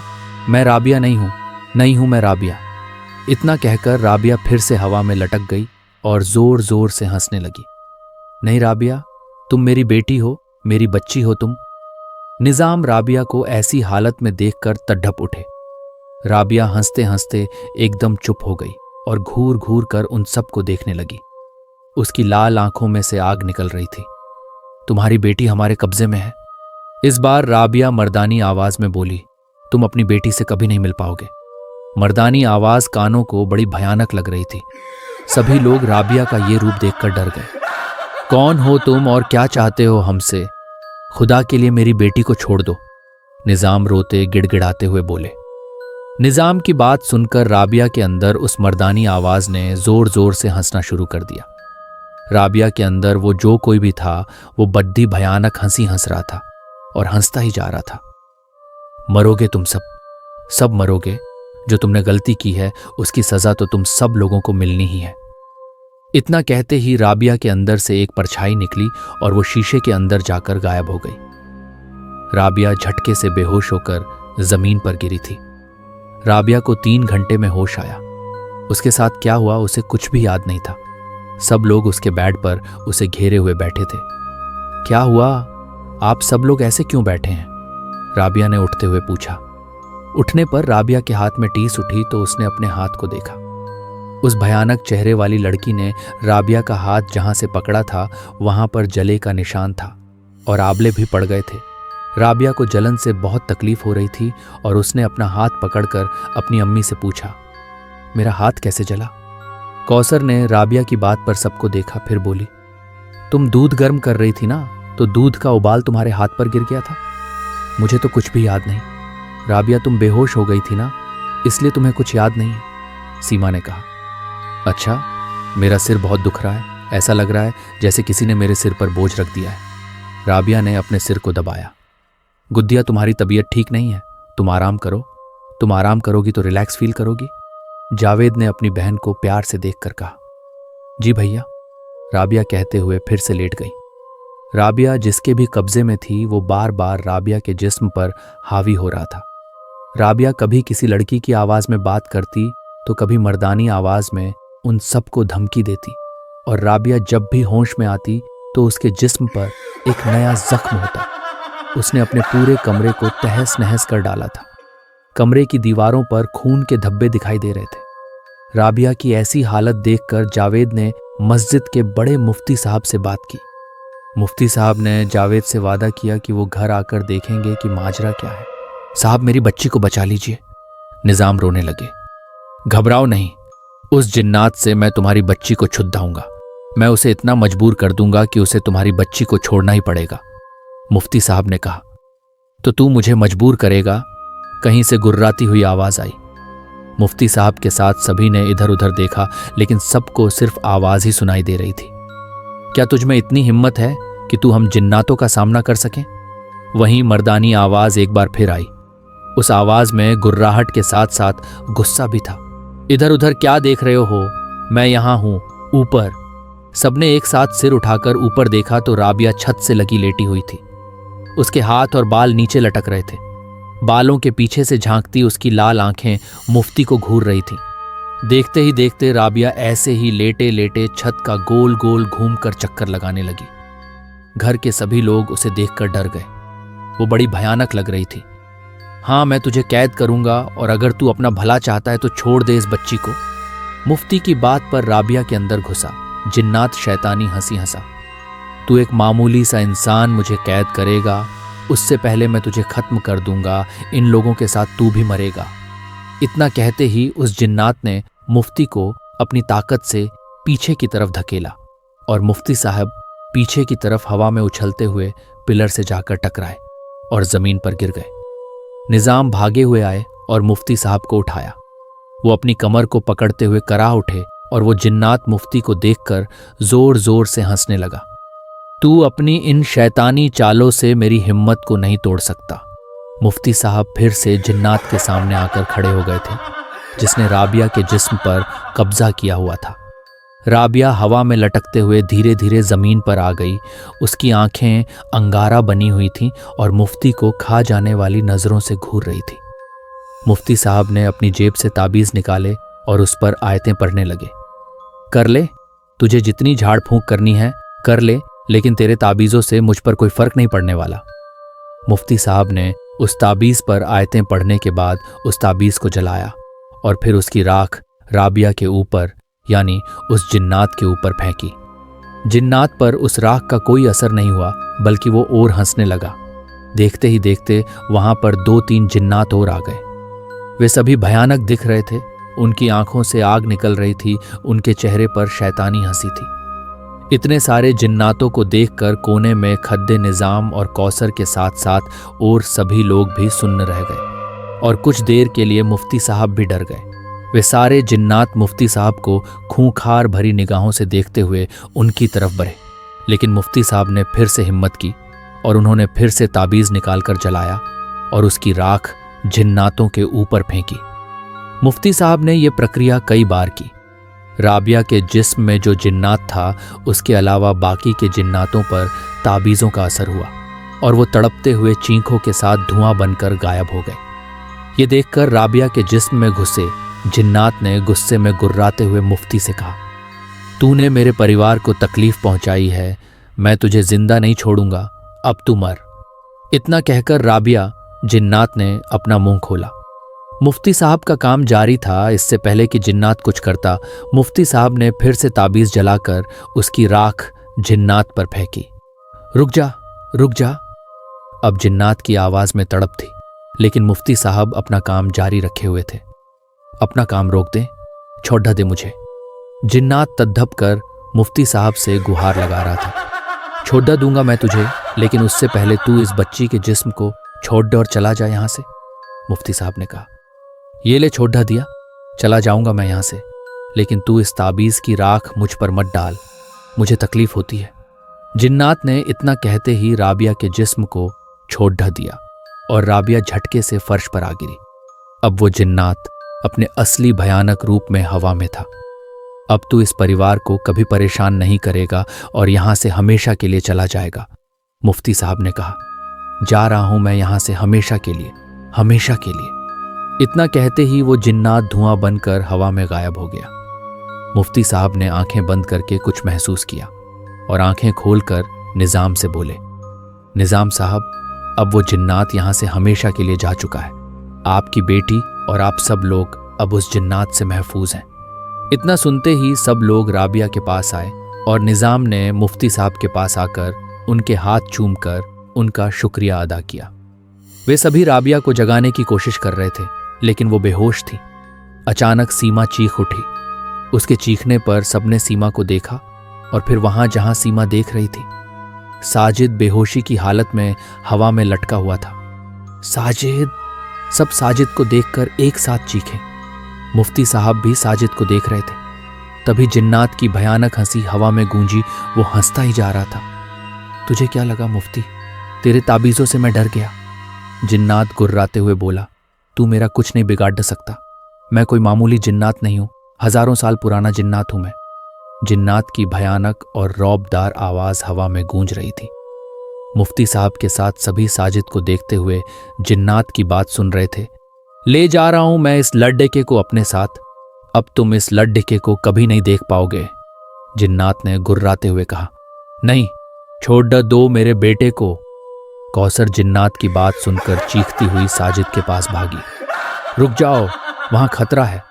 मैं राबिया नहीं हूं मैं राबिया। इतना कहकर राबिया फिर से हवा में लटक गई और जोर जोर से हंसने लगी। नहीं राबिया, तुम मेरी बेटी हो, मेरी बच्ची हो तुम। निजाम राबिया को ऐसी हालत में देखकर तड़प उठे। राबिया हंसते हंसते एकदम चुप हो गई और घूर घूर कर उन सबको देखने लगी। उसकी लाल आंखों में से आग निकल रही थी। तुम्हारी बेटी हमारे कब्जे में है। इस बार राबिया मर्दानी आवाज में बोली, तुम अपनी बेटी से कभी नहीं मिल पाओगे। मर्दानी आवाज कानों को बड़ी भयानक लग रही थी। सभी लोग राबिया का ये रूप देखकर डर गए। कौन हो तुम और क्या चाहते हो हमसे? खुदा के लिए मेरी बेटी को छोड़ दो, निजाम रोते गिड़गिड़ाते हुए बोले। निजाम की बात सुनकर राबिया के अंदर उस मर्दानी आवाज ने जोर जोर से हंसना शुरू कर दिया। राबिया के अंदर वो जो कोई भी था, वो बड्डी भयानक हंसी हंस रहा था और हंसता ही जा रहा था। मरोगे तुम सब मरोगे। जो तुमने गलती की है उसकी सजा तो तुम सब लोगों को मिलनी ही है। इतना कहते ही राबिया के अंदर से एक परछाई निकली और वो शीशे के अंदर जाकर गायब हो गई। राबिया झटके से बेहोश होकर जमीन पर गिरी थी। राबिया को 3 घंटे में होश आया। उसके साथ क्या हुआ उसे कुछ भी याद नहीं था। सब लोग उसके बेड पर उसे घेरे हुए बैठे थे। क्या हुआ? आप सब लोग ऐसे क्यों बैठे हैं? राबिया ने उठते हुए पूछा। उठने पर राबिया के हाथ में टीस उठी तो उसने अपने हाथ को देखा। उस भयानक चेहरे वाली लड़की ने राबिया का हाथ जहां से पकड़ा था वहां पर जले का निशान था और आबले भी पड़ गए थे। राबिया को जलन से बहुत तकलीफ हो रही थी और उसने अपना हाथ पकड़कर अपनी अम्मी से पूछा, मेरा हाथ कैसे जला? कौसर ने राबिया की बात पर सबको देखा, फिर बोली, तुम दूध गर्म कर रही थी ना, तो दूध का उबाल तुम्हारे हाथ पर गिर गया था। मुझे तो कुछ भी याद नहीं। राबिया, तुम बेहोश हो गई थी ना, इसलिए तुम्हें कुछ याद नहीं है, सीमा ने कहा। अच्छा, मेरा सिर बहुत दुख रहा है, ऐसा लग रहा है जैसे किसी ने मेरे सिर पर बोझ रख दिया है। राबिया ने अपने सिर को दबाया। गुद्दिया, तुम्हारी तबीयत ठीक नहीं है, तुम आराम करो। तुम आराम करोगी तो रिलैक्स फील करोगी। जावेद ने अपनी बहन को प्यार से देखकर कहा। जी भैया, राबिया कहते हुए फिर से लेट गई। राबिया जिसके भी कब्जे में थी वो बार बार राबिया के जिस्म पर हावी हो रहा था। राबिया कभी किसी लड़की की आवाज में बात करती तो कभी मर्दानी आवाज में उन सबको धमकी देती, और राबिया जब भी होश में आती तो उसके जिस्म पर एक नया जख्म होता। उसने अपने पूरे कमरे को तहस नहस कर डाला था। कमरे की दीवारों पर खून के धब्बे दिखाई दे रहे थे। राबिया की ऐसी हालत देखकर जावेद ने मस्जिद के बड़े मुफ्ती साहब से बात की। मुफ्ती साहब ने जावेद से वादा किया कि वो घर आकर देखेंगे कि माजरा क्या है। साहब, मेरी बच्ची को बचा लीजिए। निजाम रोने लगे। घबराओ नहीं, उस जिन्नात से मैं तुम्हारी बच्ची को छुड़ाऊंगा। मैं उसे इतना मजबूर कर दूंगा कि उसे तुम्हारी बच्ची को छोड़ना ही पड़ेगा। मुफ्ती साहब ने कहा। तो तू मुझे मजबूर करेगा? कहीं से गुर्राती हुई आवाज आई। मुफ्ती साहब के साथ सभी ने इधर उधर देखा, लेकिन सबको सिर्फ आवाज ही सुनाई दे रही थी। क्या तुझ में इतनी हिम्मत है कि तू हम जिन्नातों का सामना कर सके? वहीं मर्दानी आवाज एक बार फिर आई। उस आवाज में गुर्राहट के साथ साथ गुस्सा भी था। इधर उधर क्या देख रहे हो? मैं यहां हूं, ऊपर। सबने एक साथ सिर उठाकर ऊपर देखा तो राबिया छत से लगी लेटी हुई थी। उसके हाथ और बाल नीचे लटक रहे थे। बालों के पीछे से झांकती उसकी लाल आंखें मुफ्ती को घूर रही थी। देखते ही देखते राबिया ऐसे ही लेटे लेटे छत का गोल गोल घूमकर चक्कर लगाने लगी। घर के सभी लोग उसे देखकर डर गए। वो बड़ी भयानक लग रही थी। हाँ, मैं तुझे कैद करूंगा और अगर तू अपना भला चाहता है तो छोड़ दे इस बच्ची को। मुफ्ती की बात पर राबिया के अंदर घुसा जिन्नात शैतानी हंसी हंसा। तू एक मामूली सा इंसान मुझे कैद करेगा, उससे पहले मैं तुझे खत्म कर दूंगा। इन लोगों के साथ तू भी मरेगा। इतना कहते ही उस जिन्नात ने मुफ्ती को अपनी ताकत से पीछे की तरफ धकेला और मुफ्ती साहब पीछे की तरफ हवा में उछलते हुए पिलर से जाकर टकराए और जमीन पर गिर गए। निजाम भागे हुए आए और मुफ्ती साहब को उठाया। वो अपनी कमर को पकड़ते हुए करा उठे और वो जिन्नात मुफ्ती को देखकर जोर जोर से हंसने लगा। तू अपनी इन शैतानी चालों से मेरी हिम्मत को नहीं तोड़ सकता। मुफ्ती साहब फिर से जिन्नात के सामने आकर खड़े हो गए थे, जिसने राबिया के जिस्म पर कब्जा किया हुआ था। राबिया हवा में लटकते हुए धीरे धीरे जमीन पर आ गई। उसकी आंखें अंगारा बनी हुई थीं और मुफ्ती को खा जाने वाली नजरों से घूर रही थी। मुफ्ती साहब ने अपनी जेब से ताबीज निकाले और उस पर आयतें पढ़ने लगे। कर ले, तुझे जितनी झाड़ फूंक करनी है कर ले, लेकिन तेरे ताबीजों से मुझ पर कोई फर्क नहीं पड़ने वाला। मुफ्ती साहब ने उस ताबीज पर आयतें पढ़ने के बाद उस ताबीज को जलाया और फिर उसकी राख राबिया के ऊपर यानी उस जिन्नात के ऊपर फेंकी। जिन्नात पर उस राख का कोई असर नहीं हुआ, बल्कि वो और हंसने लगा। देखते ही देखते वहां पर 2-3 जिन्नात और आ गए। वे सभी भयानक दिख रहे थे। उनकी आंखों से आग निकल रही थी, उनके चेहरे पर शैतानी हंसी थी। इतने सारे जिन्नातों को देखकर कोने में खद्दे निजाम और कौसर के साथ साथ और सभी लोग भी सुन्न रह गए और कुछ देर के लिए मुफ्ती साहब भी डर गए। वे सारे जिन्नात मुफ्ती साहब को खूंखार भरी निगाहों से देखते हुए उनकी तरफ बढ़े, लेकिन मुफ्ती साहब ने फिर से हिम्मत की और उन्होंने फिर से ताबीज निकालकर जलाया और उसकी राख जिन्नातों के ऊपर फेंकी। मुफ्ती साहब ने यह प्रक्रिया कई बार की। राबिया के जिस्म में जो जिन्नात था उसके अलावा बाकी के जिन्नातों पर ताबीज़ों का असर हुआ और वो तड़पते हुए चीखों के साथ धुआं बनकर गायब हो गए। ये देखकर राबिया के जिस्म में घुसे जिन्नात ने गुस्से में गुर्राते हुए मुफ्ती से कहा, तूने मेरे परिवार को तकलीफ पहुंचाई है, मैं तुझे जिंदा नहीं छोड़ूंगा, अब तू मर। इतना कहकर राबिया जिन्नात ने अपना मुंह खोला। मुफ्ती साहब का काम जारी था। इससे पहले कि जिन्नात कुछ करता, मुफ्ती साहब ने फिर से ताबीज जलाकर उसकी राख जिन्नात पर फेंकी। रुक जा, रुक जा। अब जिन्नात की आवाज में तड़प थी, लेकिन मुफ्ती साहब अपना काम जारी रखे हुए थे। अपना काम रोक दे, छोड़ दे मुझे। जिन्नात तद्दब कर मुफ्ती साहब से गुहार लगा रहा था। छोड़ दूंगा मैं तुझे, लेकिन उससे पहले तू इस बच्ची के जिस्म को छोड़ दे और चला जा यहां से। मुफ्ती साहब ने कहा, ये ले छोड़ दिया, चला जाऊंगा मैं यहां से, लेकिन तू इस ताबीज की राख मुझ पर मत डाल, मुझे तकलीफ होती है। जिन्नात ने इतना कहते ही राबिया के जिस्म को छोड़ दिया और राबिया झटके से फर्श पर आ गिरी। अब वो जिन्नात अपने असली भयानक रूप में हवा में था। अब तू इस परिवार को कभी परेशान नहीं करेगा और यहां से हमेशा के लिए चला जाएगा। मुफ्ती साहब ने कहा, जा रहा हूं मैं यहां से हमेशा के लिए, हमेशा के लिए। इतना कहते ही वो जिन्नात धुआं बनकर हवा में गायब हो गया। मुफ्ती साहब ने आंखें बंद करके कुछ महसूस किया और आंखें खोलकर निजाम से बोले, निजाम साहब, अब वो जिन्नात यहां से हमेशा के लिए जा चुका है। आपकी बेटी और आप सब लोग अब उस जिन्नात से महफूज हैं। इतना सुनते ही सब लोग राबिया के पास आए और निजाम ने मुफ्ती साहब के पास आकर उनके हाथ चूमकर उनका शुक्रिया अदा किया। वे सभी राबिया को जगाने की कोशिश कर रहे थे, लेकिन वो बेहोश थी। अचानक सीमा चीख उठी। उसके चीखने पर सबने सीमा को देखा और फिर वहां जहां सीमा देख रही थी, साजिद बेहोशी की हालत में हवा में लटका हुआ था। साजिद! सब साजिद को देखकर एक साथ चीखे। मुफ्ती साहब भी साजिद को देख रहे थे। तभी जिन्नात की भयानक हंसी हवा में गूंजी। वो हंसता ही जा रहा था। तुझे क्या लगा मुफ्ती? तेरे ताबीज़ों से मैं डर गया। जिन्नात गुर्राते हुए बोला, तू मेरा कुछ नहीं बिगाड़ सकता। मैं कोई मामूली जिन्नात नहीं हूं, हजारों साल पुराना जिन्नात हूं मैं। जिन्नात की भयानक और रौबदार आवाज हवा में गूंज रही थी। मुफ्ती साहब के साथ सभी साजिद को देखते हुए जिन्नात की बात सुन रहे थे। ले जा रहा हूं मैं इस लड्ढके को अपने साथ। अब तुम इस लड्ढके को कभी नहीं देख पाओगे, जिन्नात ने गुर्राते हुए कहा। नहीं, छोड़ दो मेरे बेटे को। कौसर जिन्नात की बात सुनकर चीखती हुई साजिद के पास भागी। रुक जाओ, वहां खतरा है।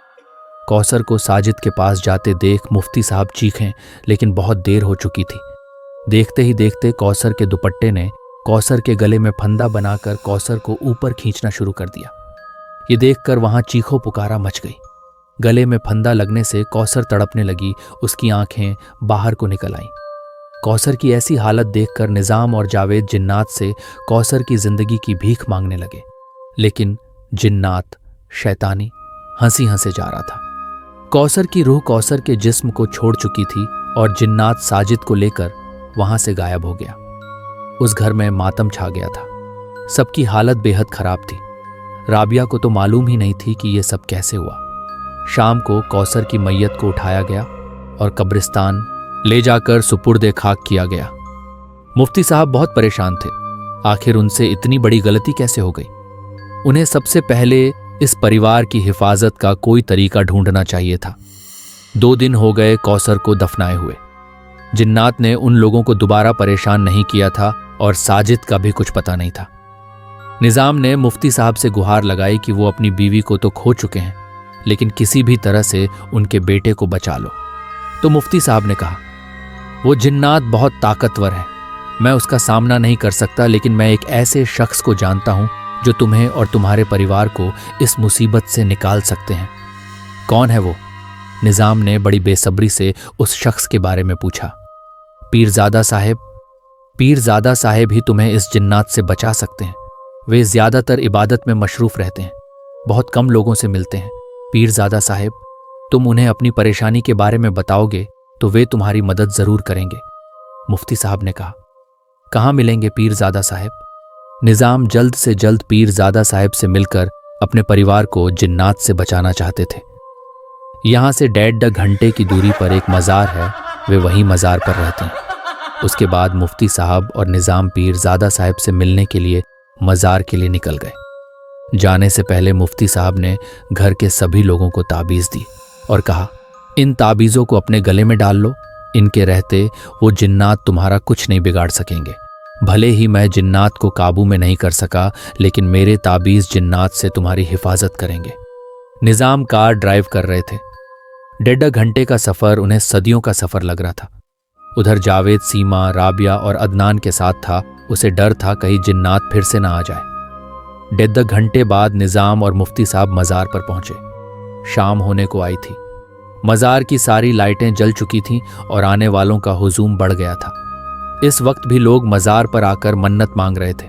कौसर को साजिद के पास जाते देख मुफ्ती साहब चीखें, लेकिन बहुत देर हो चुकी थी। देखते ही देखते कौसर के दुपट्टे ने कौसर के गले में फंदा बनाकर कौसर को ऊपर खींचना शुरू कर दिया। ये देखकर वहां चीखों पुकारा मच गई। गले में फंदा लगने से कौसर तड़पने लगी। उसकी आंखें बाहर को निकल आईं। कौसर की ऐसी हालत देखकर निजाम और जावेद जिन्नात से कौसर की जिंदगी की भीख मांगने लगे, लेकिन जिन्नात शैतानी हंसी हंसे जा रहा था। कौसर की रूह कौसर के जिस्म को छोड़ चुकी थी और जिन्नात साजिद को लेकर वहां से गायब हो गया। उस घर में मातम छा गया था। सबकी हालत बेहद खराब थी। राबिया को तो मालूम ही नहीं थी कि यह सब कैसे हुआ। शाम को कौसर की मैयत को उठाया गया और कब्रिस्तान ले जाकर सुपुर्दे खाक किया गया। मुफ्ती साहब बहुत परेशान थे। आखिर उनसे इतनी बड़ी गलती कैसे हो गई? उन्हें सबसे पहले इस परिवार की हिफाजत का कोई तरीका ढूंढना चाहिए था। 2 दिन हो गए कौसर को दफनाए हुए। जिन्नात ने उन लोगों को दोबारा परेशान नहीं किया था और साजिद का भी कुछ पता नहीं था। निजाम ने मुफ्ती साहब से गुहार लगाई कि वो अपनी बीवी को तो खो चुके हैं, लेकिन किसी भी तरह से उनके बेटे को बचा लो। तो मुफ्ती साहब ने कहा, वो जिन्नात बहुत ताकतवर है, मैं उसका सामना नहीं कर सकता, लेकिन मैं एक ऐसे शख्स को जानता हूं जो तुम्हें और तुम्हारे परिवार को इस मुसीबत से निकाल सकते हैं। कौन है वो? निजाम ने बड़ी बेसब्री से उस शख्स के बारे में पूछा। पीरजादा साहेब। पीरजादा साहेब ही तुम्हें इस जिन्नात से बचा सकते हैं। वे ज्यादातर इबादत में मशरूफ रहते हैं, बहुत कम लोगों से मिलते हैं। पीरजादा साहेब, तुम उन्हें अपनी परेशानी के बारे में बताओगे तो वे तुम्हारी मदद जरूर करेंगे। मुफ्ती साहब ने कहा। कहाँ मिलेंगे पीरजादा साहेब? निजाम जल्द से जल्द पीरजादा साहेब से मिलकर अपने परिवार को जिन्नात से बचाना चाहते थे। यहां से 1.5 घंटे की दूरी पर एक मज़ार है, वे वहीं मज़ार पर रहते हैं। उसके बाद मुफ्ती साहब और निजाम पीरजादा साहेब से मिलने के लिए मज़ार के लिए निकल गए। जाने से पहले मुफ्ती साहब ने घर के सभी लोगों को ताबीज़ दी और कहा, इन ताबीज़ों को अपने गले में डाल लो। इनके रहते वो जिन्नात तुम्हारा कुछ नहीं बिगाड़ सकेंगे। भले ही मैं जिन्नात को काबू में नहीं कर सका, लेकिन मेरे ताबीज़ जिन्नात से तुम्हारी हिफाजत करेंगे। निजाम कार ड्राइव कर रहे थे। 1.5 घंटे का सफ़र उन्हें सदियों का सफ़र लग रहा था। उधर जावेद सीमा, राबिया और अदनान के साथ था। उसे डर था कहीं जिन्नात फिर से ना आ जाए। 1.5 घंटे बाद निजाम और मुफ्ती साहब मज़ार पर पहुंचे। शाम होने को आई थी। मज़ार की सारी लाइटें जल चुकी थीं और आने वालों का हुजूम बढ़ गया था। इस वक्त भी लोग मज़ार पर आकर मन्नत मांग रहे थे।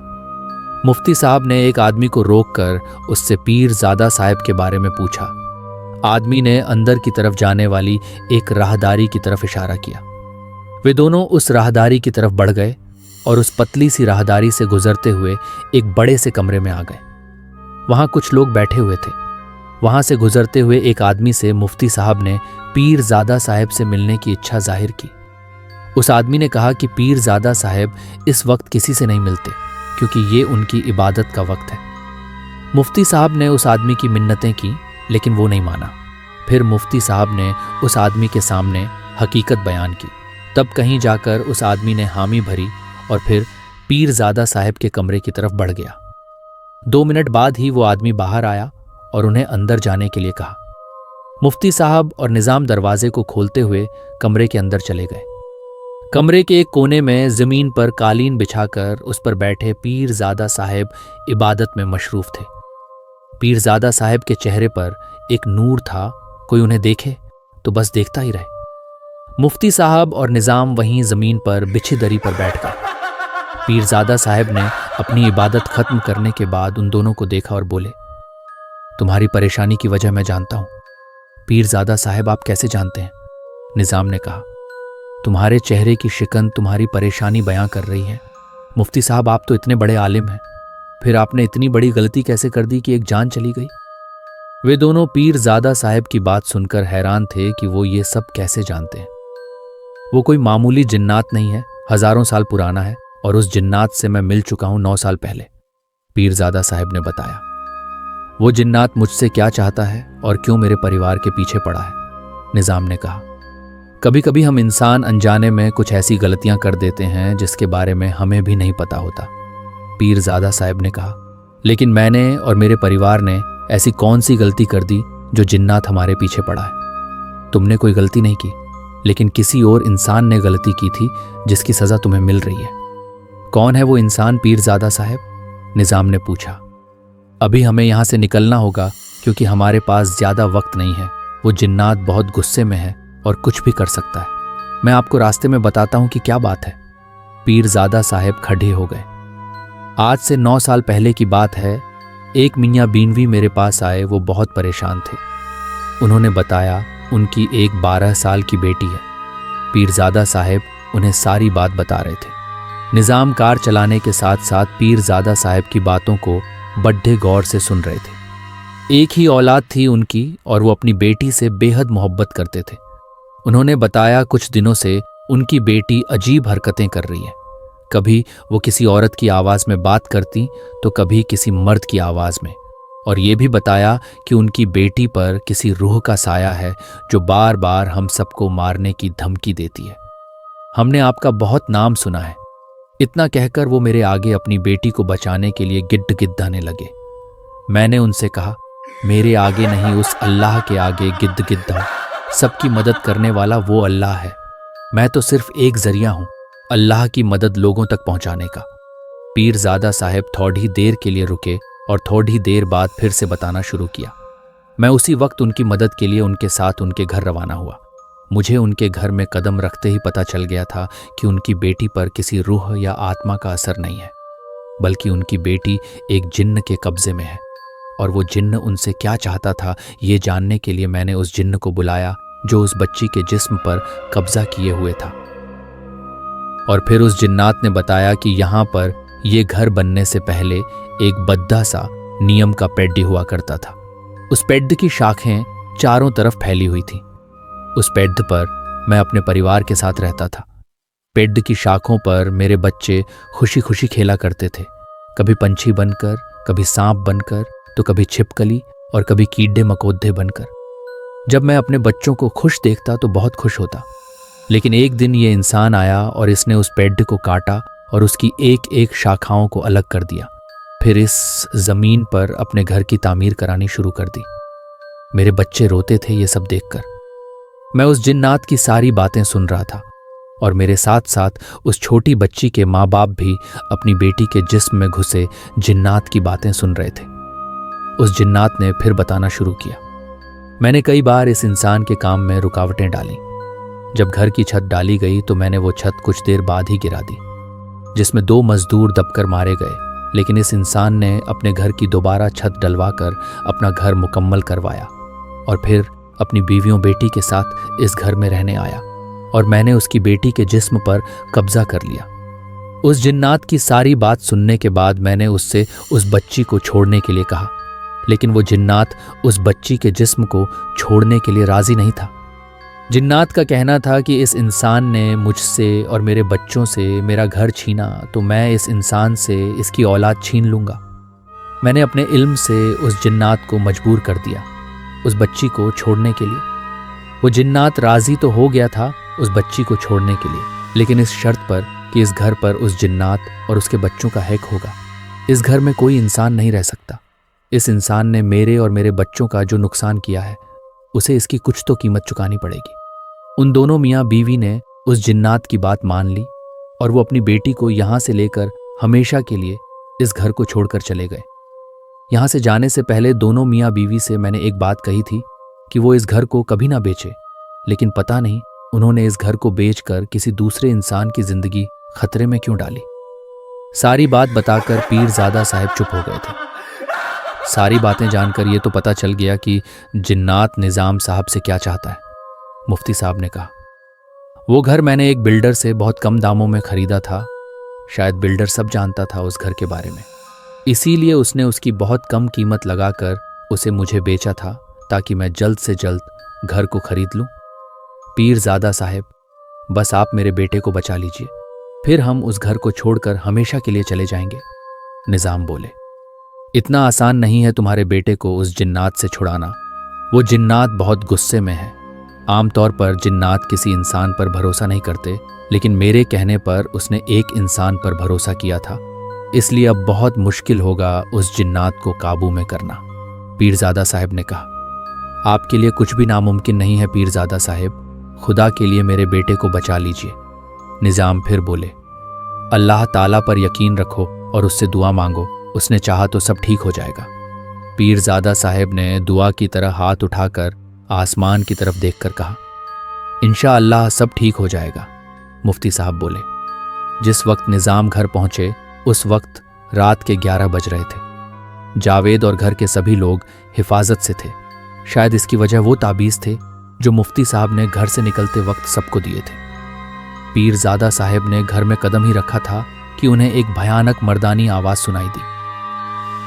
मुफ्ती साहब ने एक आदमी को रोककर उससे पीरजादा साहब के बारे में पूछा। आदमी ने अंदर की तरफ जाने वाली एक राहदारी की तरफ इशारा किया। वे दोनों उस राहदारी की तरफ बढ़ गए और उस पतली सी राहदारी से गुजरते हुए एक बड़े से कमरे में आ गए। वहां कुछ लोग बैठे हुए थे। वहां से गुजरते हुए एक आदमी से मुफ्ती साहब ने पीरजादा साहब से मिलने की इच्छा जाहिर की। उस आदमी ने कहा कि पीरजादा साहब इस वक्त किसी से नहीं मिलते, क्योंकि ये उनकी इबादत का वक्त है। मुफ्ती साहब ने उस आदमी की मिन्नतें की, लेकिन वो नहीं माना। फिर मुफ्ती साहब ने उस आदमी के सामने हकीकत बयान की। तब कहीं जाकर उस आदमी ने हामी भरी और फिर पीरजादा साहब के कमरे की तरफ बढ़ गया। 2 मिनट बाद ही वो आदमी बाहर आया और उन्हें अंदर जाने के लिए कहा। मुफ्ती साहब और निजाम दरवाजे को खोलते हुए कमरे के अंदर चले गए। कमरे के एक कोने में जमीन पर कालीन बिछाकर उस पर बैठे पीरजादा साहब इबादत में मशरूफ थे। पीरजादा साहब के चेहरे पर एक नूर था। कोई उन्हें देखे तो बस देखता ही रहे। मुफ्ती साहब और निज़ाम वहीं ज़मीन पर बिछी दरी पर बैठ गए। पीरज़ादा साहब ने अपनी इबादत ख़त्म करने के बाद उन दोनों को देखा और बोले, तुम्हारी परेशानी की वजह मैं जानता हूं। पीरज़ादा साहब, आप कैसे जानते हैं? निज़ाम ने कहा, तुम्हारे चेहरे की शिकन तुम्हारी परेशानी बयां कर रही है। मुफ्ती साहब, आप तो इतने बड़े आलिम हैं, फिर आपने इतनी बड़ी गलती कैसे कर दी कि एक जान चली गई? वे दोनों पीरज़ादा साहब की बात सुनकर हैरान थे कि वो ये सब कैसे जानते हैं। वो कोई मामूली जिन्नात नहीं है, हजारों साल पुराना है, और उस जिन्नात से मैं मिल चुका हूं 9 साल पहले, पीरज़ादा साहब ने बताया। वो जिन्नात मुझसे क्या चाहता है और क्यों मेरे परिवार के पीछे पड़ा है? निज़ाम ने कहा, कभी कभी हम इंसान अनजाने में कुछ ऐसी गलतियां कर देते हैं जिसके बारे में हमें भी नहीं पता होता, पीरज़ादा साहब ने कहा। लेकिन मैंने और मेरे परिवार ने ऐसी कौन सी गलती कर दी जो जिन्नात हमारे पीछे पड़ा है? तुमने कोई गलती नहीं की, लेकिन किसी और इंसान ने गलती की थी जिसकी सज़ा तुम्हें मिल रही है। कौन है वो इंसान पीरज़ादा साहब? निज़ाम ने पूछा। अभी हमें यहाँ से निकलना होगा क्योंकि हमारे पास ज़्यादा वक्त नहीं है। वो जिन्नात बहुत गुस्से में है और कुछ भी कर सकता है। मैं आपको रास्ते में बताता हूँ कि क्या बात है। पीरज़ादा साहब खड़े हो गए। आज से 9 साल पहले की बात है। एक मियाँ बीनवी मेरे पास आए। वो बहुत परेशान थे। उन्होंने बताया उनकी एक 12 साल की बेटी है। पीरज़ादा साहब उन्हें सारी बात बता रहे थे। निज़ाम कार चलाने के साथ साथ पीरज़ादा साहब की बातों को बड्ढे गौर से सुन रहे थे। एक ही औलाद थी उनकी और वो अपनी बेटी से बेहद मोहब्बत करते थे। उन्होंने बताया कुछ दिनों से उनकी बेटी अजीब हरकतें कर रही है। कभी वो किसी औरत की आवाज़ में बात करती तो कभी किसी मर्द की आवाज़ में। और ये भी बताया कि उनकी बेटी पर किसी रूह का साया है जो बार बार हम सबको मारने की धमकी देती है। हमने आपका बहुत नाम सुना है। इतना कहकर वो मेरे आगे अपनी बेटी को बचाने के लिए गिड्ड गिद्दाने लगे। मैंने उनसे कहा, मेरे आगे नहीं, उस अल्लाह के आगे गिद्द गिद्दा। सबकी मदद करने वाला वो अल्लाह है। मैं तो सिर्फ एक जरिया हूं अल्लाह की मदद लोगों तक पहुंचाने का। पीरज़ादा साहब थोड़ी देर के लिए रुके और थोड़ी देर बाद फिर से बताना शुरू किया। मैं उसी वक्त उनकी मदद के लिए उनके साथ उनके घर रवाना हुआ। मुझे उनके घर में कदम रखते ही पता चल गया था कि उनकी बेटी पर किसी रूह या आत्मा का असर नहीं है, बल्कि उनकी बेटी एक जिन्न के कब्जे में है। और वो जिन्न उनसे क्या चाहता था ये जानने के लिए मैंने उस जिन्न को बुलाया जो उस बच्ची के जिस्म पर कब्जा किए हुए था। और फिर उस जिन्नात ने बताया कि यहाँ पर ये घर बनने से पहले एक बद्दा सा नियम का पेड्डी हुआ करता था। उस पेड्ड की शाखें चारों तरफ फैली हुई थी। उस पेड्ड पर मैं अपने परिवार के साथ रहता था। पेड्ड की शाखों पर मेरे बच्चे खुशी खुशी खेला करते थे, कभी पंछी बनकर, कभी सांप बनकर, तो कभी छिपकली और कभी कीड़े मकोड़े बनकर। जब मैं अपने बच्चों को खुश देखता तो बहुत खुश होता। लेकिन एक दिन ये इंसान आया और इसने उस पेड्ड को काटा और उसकी एक एक शाखाओं को अलग कर दिया। फिर इस जमीन पर अपने घर की तामीर करानी शुरू कर दी। मेरे बच्चे रोते थे ये सब देखकर। मैं उस जिन्नात की सारी बातें सुन रहा था और मेरे साथ साथ उस छोटी बच्ची के माँ बाप भी अपनी बेटी के जिस्म में घुसे जिन्नात की बातें सुन रहे थे। उस जिन्नात ने फिर बताना शुरू किया। मैंने कई बार इस इंसान के काम में रुकावटें डाली। जब घर की छत डाली गई तो मैंने वो छत कुछ देर बाद ही गिरा दी, जिसमें 2 मजदूर दबकर मारे गए। लेकिन इस इंसान ने अपने घर की दोबारा छत डलवाकर अपना घर मुकम्मल करवाया और फिर अपनी बीवियों बेटी के साथ इस घर में रहने आया और मैंने उसकी बेटी के जिस्म पर कब्जा कर लिया। उस जिन्नात की सारी बात सुनने के बाद मैंने उससे उस बच्ची को छोड़ने के लिए कहा, लेकिन वो जिन्नात उस बच्ची के जिस्म को छोड़ने के लिए राजी नहीं था। जिन्नात का कहना था कि इस इंसान ने मुझसे और मेरे बच्चों से मेरा घर छीना तो मैं इस इंसान से इसकी औलाद छीन लूँगा। मैंने अपने इल्म से उस जिन्नात को मजबूर कर दिया उस बच्ची को छोड़ने के लिए। वो जिन्नात राजी तो हो गया था उस बच्ची को छोड़ने के लिए, लेकिन इस शर्त पर कि इस घर पर उस जिन्नात और उसके बच्चों का हक होगा। इस घर में कोई इंसान नहीं रह सकता। इस इंसान ने मेरे और मेरे बच्चों का जो नुकसान किया है उसे इसकी कुछ तो कीमत चुकानी पड़ेगी। उन दोनों मियाँ बीवी ने उस जिन्नात की बात मान ली और वो अपनी बेटी को यहाँ से लेकर हमेशा के लिए इस घर को छोड़कर चले गए। यहाँ से जाने से पहले दोनों मियाँ बीवी से मैंने एक बात कही थी कि वो इस घर को कभी ना बेचे, लेकिन पता नहीं उन्होंने इस घर को बेचकर किसी दूसरे इंसान की जिंदगी खतरे में क्यों डाली? सारी बात बताकर पीरजादा साहब चुप हो गए थे। सारी बातें जानकर ये तो पता चल गया कि जिन्नात निज़ाम साहब से क्या चाहता है। मुफ्ती साहब ने कहा, वो घर मैंने एक बिल्डर से बहुत कम दामों में खरीदा था। शायद बिल्डर सब जानता था उस घर के बारे में, इसीलिए उसने उसकी बहुत कम कीमत लगाकर उसे मुझे बेचा था ताकि मैं जल्द से जल्द घर को खरीद लूं। पीरजादा साहब, बस आप मेरे बेटे को बचा लीजिए, फिर हम उस घर को छोड़कर हमेशा के लिए चले जाएंगे। निज़ाम बोले, इतना आसान नहीं है तुम्हारे बेटे को उस जिन्नात से छुड़ाना। वो जिन्नात बहुत गुस्से में है। आमतौर पर जिन्नात किसी इंसान पर भरोसा नहीं करते, लेकिन मेरे कहने पर उसने एक इंसान पर भरोसा किया था, इसलिए अब बहुत मुश्किल होगा उस जिन्नात को काबू में करना। पीरजादा साहब ने कहा, आपके लिए कुछ भी नामुमकिन नहीं है पीरजादा साहब, खुदा के लिए मेरे बेटे को बचा लीजिए। निज़ाम फिर बोले, अल्लाह ताला पर यकीन रखो और उससे दुआ मांगो, उसने चाहा तो सब ठीक हो जाएगा। पीरजादा साहब ने दुआ की तरह हाथ उठाकर आसमान की तरफ देखकर कहा, इंशाअल्लाह सब ठीक हो जाएगा। मुफ्ती साहब बोले, जिस वक्त निज़ाम घर पहुंचे उस वक्त रात के 11 बज रहे थे। जावेद और घर के सभी लोग हिफाजत से थे। शायद इसकी वजह वो ताबीज़ थे जो मुफ्ती साहब ने घर से निकलते वक्त सबको दिए थे। पीरजादा साहब ने घर में कदम ही रखा था कि उन्हें एक भयानक मर्दानी आवाज़ सुनाई दी।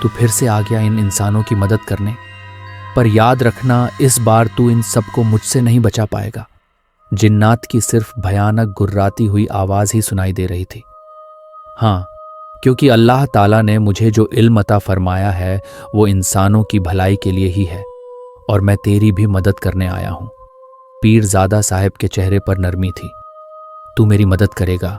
तू फिर से आ गया इन इंसानों की मदद करने, पर याद रखना इस बार तू इन सबको मुझसे नहीं बचा पाएगा। जिन्नात की सिर्फ भयानक गुर्राती हुई आवाज़ ही सुनाई दे रही थी। हाँ, क्योंकि अल्लाह ताला ने मुझे जो इल्म अता फरमाया है वो इंसानों की भलाई के लिए ही है, और मैं तेरी भी मदद करने आया हूं। पीरजादा साहब के चेहरे पर नरमी थी। तू मेरी मदद करेगा।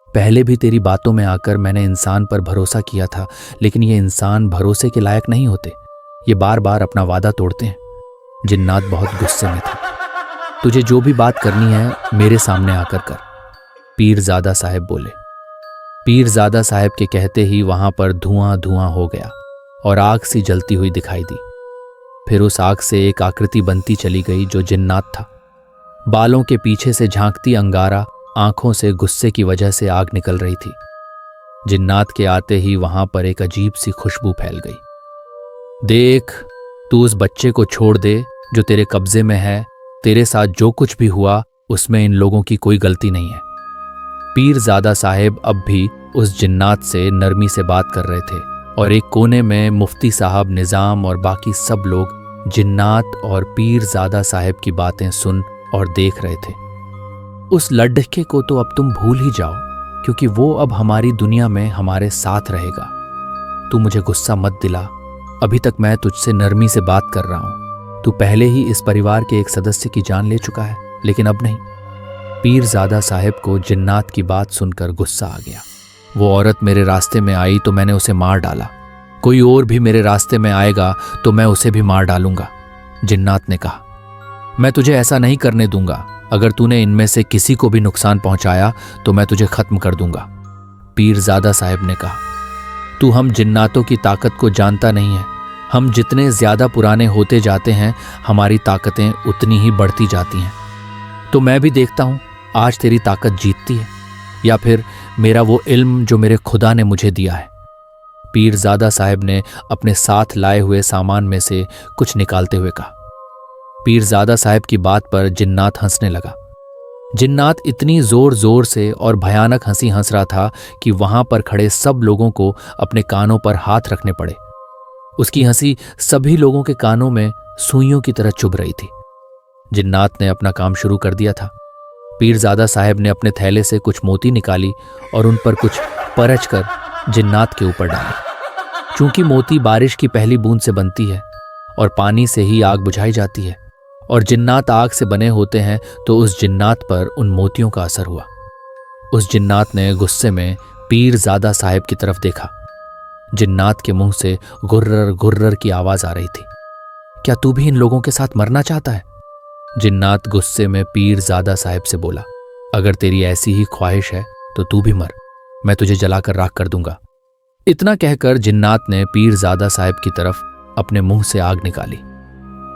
पहले भी तेरी बातों में आकर मैंने इंसान पर भरोसा किया था, लेकिन ये इंसान भरोसे के लायक नहीं होते। ये बार बार अपना वादा तोड़ते हैं। जिन्नात बहुत गुस्से में था। तुझे जो भी बात करनी है मेरे सामने आकर कर, पीरजादा साहब बोले। पीरजादा साहब के कहते ही वहां पर धुआं धुआं हो गया और आग सी जलती हुई दिखाई दी। फिर उस आग से एक आकृति बनती चली गई जो जिन्नात था। बालों के पीछे से झांकती अंगारा, आंखों से गुस्से की वजह से आग निकल रही थी। जिन्नात के आते ही वहां पर एक अजीब सी खुशबू फैल गई। देख, तू उस बच्चे को छोड़ दे जो तेरे कब्जे में है। तेरे साथ जो कुछ भी हुआ उसमें इन लोगों की कोई गलती नहीं है। पीरजादा साहब अब भी उस जिन्नात से नरमी से बात कर रहे थे और एक कोने में मुफ्ती साहब, निज़ाम और बाकी सब लोग जिन्नात और पीरजादा साहब की बातें सुन और देख रहे थे। उस लड्ढके को तो अब तुम भूल ही जाओ, क्योंकि वो अब हमारी दुनिया में हमारे साथ रहेगा। तू मुझे गुस्सा मत दिला। अभी तक मैं तुझसे नरमी से बात कर रहा हूं। तू पहले ही इस परिवार के एक सदस्य की जान ले चुका है, लेकिन अब नहीं। पीरजादा साहब को जिन्नात की बात सुनकर गुस्सा आ गया। वो औरत मेरे रास्ते में आई तो मैंने उसे मार डाला। कोई और भी मेरे रास्ते में आएगा तो मैं उसे भी मार डालूंगा। जिन्नात ने कहा, मैं तुझे ऐसा नहीं करने दूंगा। अगर तूने इनमें से किसी को भी नुकसान पहुंचाया तो मैं तुझे खत्म कर दूंगा। पीरजादा साहब ने कहा, तू हम जिन्नातों की ताकत को जानता नहीं है। हम जितने ज्यादा पुराने होते जाते हैं हमारी ताकतें उतनी ही बढ़ती जाती हैं। तो मैं भी देखता हूं आज तेरी ताकत जीतती है या फिर मेरा वो इल्म जो मेरे खुदा ने मुझे दिया है। पीरजादा साहब ने अपने साथ लाए हुए सामान में से कुछ निकालते हुए कहा। पीरजादा साहब की बात पर जिन्नात हंसने लगा। जिन्नात इतनी जोर जोर से और भयानक हंसी हंस रहा था कि वहां पर खड़े सब लोगों को अपने कानों पर हाथ रखने पड़े। उसकी हंसी सभी लोगों के कानों में सुइयों की तरह चुभ रही थी। जिन्नात ने अपना काम शुरू कर दिया था। पीरजादा साहब ने अपने थैले से कुछ मोती निकाली और उन पर कुछ परच कर जिन्नात के ऊपर डाली। चूंकि मोती बारिश की पहली बूंद से बनती है और पानी से ही आग बुझाई जाती है, और जिन्नात आग से बने होते हैं, तो उस जिन्नात पर उन मोतियों का असर हुआ। उस जिन्नात ने गुस्से में पीरजादा साहब की तरफ देखा। जिन्नात के मुंह से गुर्रर गुर्रर की आवाज आ रही थी। क्या तू भी इन लोगों के साथ मरना चाहता है? जिन्नात गुस्से में पीरजादा साहब से बोला, अगर तेरी ऐसी ही ख्वाहिश है तो तू भी मर, मैं तुझे जलाकर राख कर दूंगा। इतना कहकर जिन्नात ने पीरजादा साहब की तरफ अपने मुंह से आग निकाली।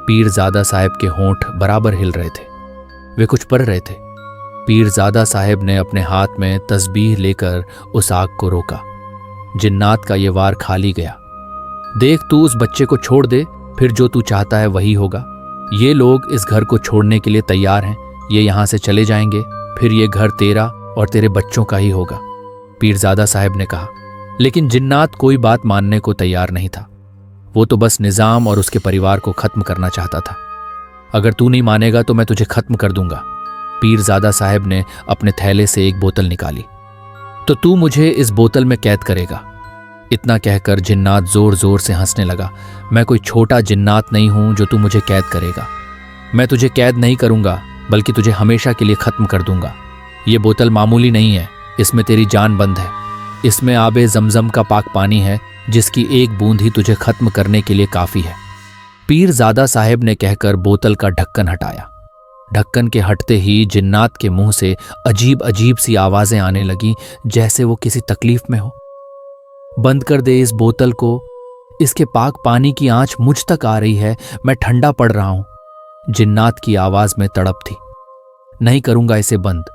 पीरजादा साहब के होंठ बराबर हिल रहे थे। वे कुछ पढ़ रहे थे। पीरजादा साहब ने अपने हाथ में तस्बीह लेकर उस आग को रोका। जिन्नात का ये वार खाली गया। देख, तू उस बच्चे को छोड़ दे, फिर जो तू चाहता है वही होगा। ये लोग इस घर को छोड़ने के लिए तैयार हैं। ये यहाँ से चले जाएंगे, फिर ये घर तेरा और तेरे बच्चों का ही होगा, पीरजादा साहब ने कहा। लेकिन जिन्नात कोई बात मानने को तैयार नहीं था। वो तो बस निज़ाम और उसके परिवार को खत्म करना चाहता था। अगर तू नहीं मानेगा तो मैं तुझे खत्म कर दूंगा। पीरजादा साहब ने अपने थैले से एक बोतल निकाली। तो तू मुझे इस बोतल में कैद करेगा। इतना कहकर जिन्नात जोर जोर से हंसने लगा। मैं कोई छोटा जिन्नात नहीं हूं जो तू मुझे कैद करेगा। मैं तुझे कैद नहीं करूंगा, बल्कि तुझे हमेशा के लिए खत्म कर दूंगा। ये बोतल मामूली नहीं है, इसमें तेरी जान बंद है। इसमें आबे जमजम का पाक पानी है, जिसकी एक बूंद ही तुझे खत्म करने के लिए काफी है। पीरजादा साहब ने कहकर बोतल का ढक्कन हटाया। ढक्कन के हटते ही जिन्नात के मुंह से अजीब अजीब सी आवाजें आने लगी, जैसे वो किसी तकलीफ में हो। बंद कर दे इस बोतल को, इसके पाक पानी की आंच मुझ तक आ रही है, मैं ठंडा पड़ रहा हूं। जिन्नात की आवाज में तड़प थी। नहीं करूंगा इसे बंद,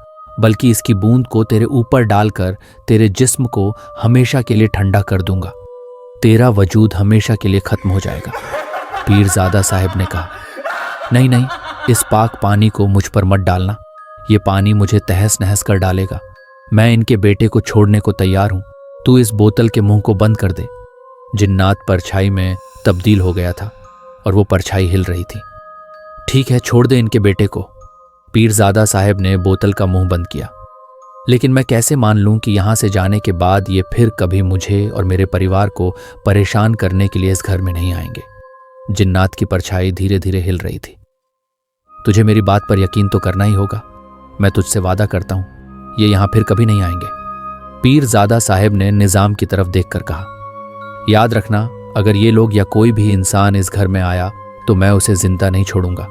बल्कि इसकी बूंद को तेरे ऊपर डालकर तेरे जिस्म को हमेशा के लिए ठंडा कर दूंगा। तेरा वजूद हमेशा के लिए खत्म हो जाएगा। पीरजादा साहब ने कहा, नहीं नहीं, इस पाक पानी को मुझ पर मत डालना। ये पानी मुझे तहस नहस कर डालेगा। मैं इनके बेटे को छोड़ने को तैयार हूं। तू इस बोतल के मुंह को बंद कर दे। जिन्नात परछाई में तब्दील हो गया था और वो परछाई हिल रही थी। ठीक है, छोड़ दे इनके बेटे को। पीरजादा साहब ने बोतल का मुंह बंद किया। लेकिन मैं कैसे मान लूं कि यहां से जाने के बाद ये फिर कभी मुझे और मेरे परिवार को परेशान करने के लिए इस घर में नहीं आएंगे। जिन्नात की परछाई धीरे धीरे हिल रही थी। तुझे मेरी बात पर यकीन तो करना ही होगा। मैं तुझसे वादा करता हूं, ये यहां फिर कभी नहीं आएंगे। पीरजादा साहब ने निजाम की तरफ देखकर कहा, याद रखना, अगर ये लोग या कोई भी इंसान इस घर में आया तो मैं उसे जिंदा नहीं छोड़ूंगा,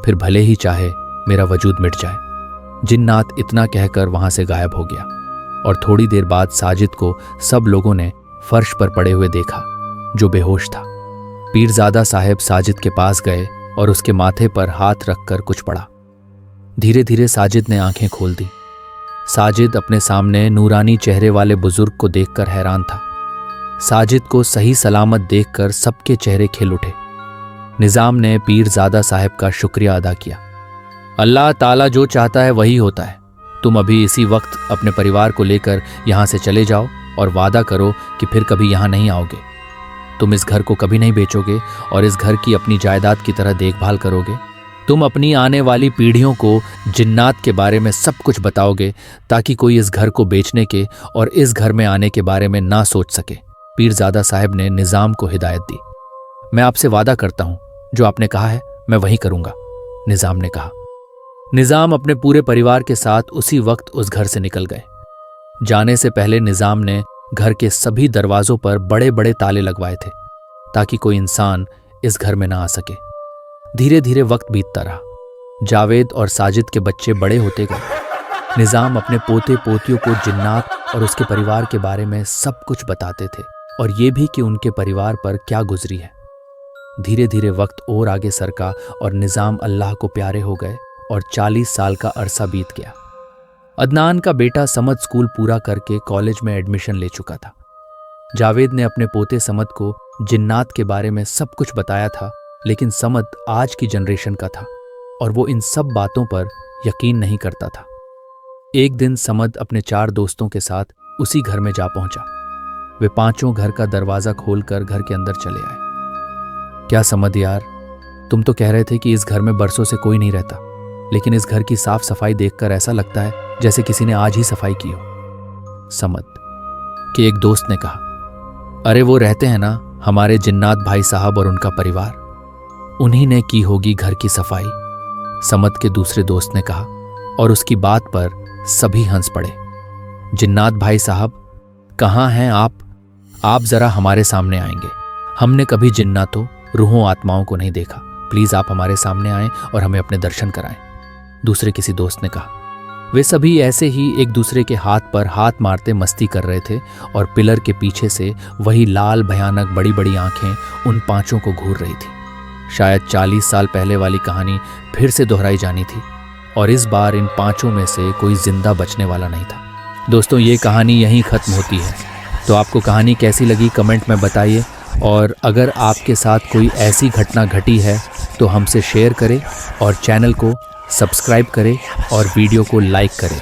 फिर भले ही चाहे मेरा वजूद मिट जाए। जिन्नात इतना कहकर वहां से गायब हो गया और थोड़ी देर बाद साजिद को सब लोगों ने फर्श पर पड़े हुए देखा, जो बेहोश था। पीरजादा साहब साजिद के पास गए और उसके माथे पर हाथ रखकर कुछ पढ़ा। धीरे धीरे साजिद ने आंखें खोल दी। साजिद अपने सामने नूरानी चेहरे वाले बुजुर्ग को देखकर हैरान था। साजिद को सही सलामत देखकर सबके चेहरे खिल उठे। निजाम ने पीरजादा साहब का शुक्रिया अदा किया। अल्लाह ताला जो चाहता है वही होता है। तुम अभी इसी वक्त अपने परिवार को लेकर यहां से चले जाओ और वादा करो कि फिर कभी यहां नहीं आओगे। तुम इस घर को कभी नहीं बेचोगे और इस घर की अपनी जायदाद की तरह देखभाल करोगे। तुम अपनी आने वाली पीढ़ियों को जिन्नात के बारे में सब कुछ बताओगे, ताकि कोई इस घर को बेचने के और इस घर में आने के बारे में ना सोच सके। पीरजादा साहब ने निजाम को हिदायत दी। मैं आपसे वादा करता हूं, जो आपने कहा है मैं वही करूंगा, निजाम ने कहा। निजाम अपने पूरे परिवार के साथ उसी वक्त उस घर से निकल गए। जाने से पहले निजाम ने घर के सभी दरवाजों पर बड़े बड़े ताले लगवाए थे, ताकि कोई इंसान इस घर में ना आ सके। धीरे धीरे वक्त बीतता रहा। जावेद और साजिद के बच्चे बड़े होते गए। निजाम अपने पोते पोतियों को जिन्नात और उसके परिवार के बारे में सब कुछ बताते थे, और ये भी कि उनके परिवार पर क्या गुजरी है। धीरे धीरे वक्त और आगे सरका और निजाम अल्लाह को प्यारे हो गए और 40 साल का अरसा बीत गया। अदनान का बेटा समद स्कूल पूरा करके कॉलेज में एडमिशन ले चुका था। जावेद ने अपने पोते समद को जिन्नात के बारे में सब कुछ बताया था, लेकिन समद आज की जनरेशन का था और वो इन सब बातों पर यकीन नहीं करता था। एक दिन समद अपने 4 दोस्तों के साथ उसी घर में जा पहुंचा। वे पांचों घर का दरवाजा खोलकर घर के अंदर चले आए। क्या समद यार, तुम तो कह रहे थे कि इस घर में बरसों से कोई नहीं रहता, लेकिन इस घर की साफ सफाई देखकर ऐसा लगता है जैसे किसी ने आज ही सफाई की हो। समद के एक दोस्त ने कहा, अरे वो रहते हैं ना हमारे जिन्नात भाई साहब और उनका परिवार, उन्हीं ने की होगी घर की सफाई। समद के दूसरे दोस्त ने कहा, और उसकी बात पर सभी हंस पड़े। जिन्नात भाई साहब, कहाँ हैं आप जरा हमारे सामने आएंगे। हमने कभी जिन्नातों, रूहों, आत्माओं को नहीं देखा। प्लीज आप हमारे सामने आएं और हमें अपने दर्शन कराएं। दूसरे किसी दोस्त ने कहा। वे सभी ऐसे ही एक दूसरे के हाथ पर हाथ मारते मस्ती कर रहे थे और पिलर के पीछे से वही लाल भयानक बड़ी बड़ी आंखें उन पांचों को घूर रही थी। शायद 40 साल पहले वाली कहानी फिर से दोहराई जानी थी। और इस बार इन 5 में से कोई जिंदा बचने वाला नहीं था। दोस्तों, ये कहानी यहीं ख़त्म होती है। तो आपको कहानी कैसी लगी कमेंट में बताइए, और अगर आपके साथ कोई ऐसी घटना घटी है तो हमसे शेयर करें और चैनल को सब्सक्राइब करें और वीडियो को लाइक करें।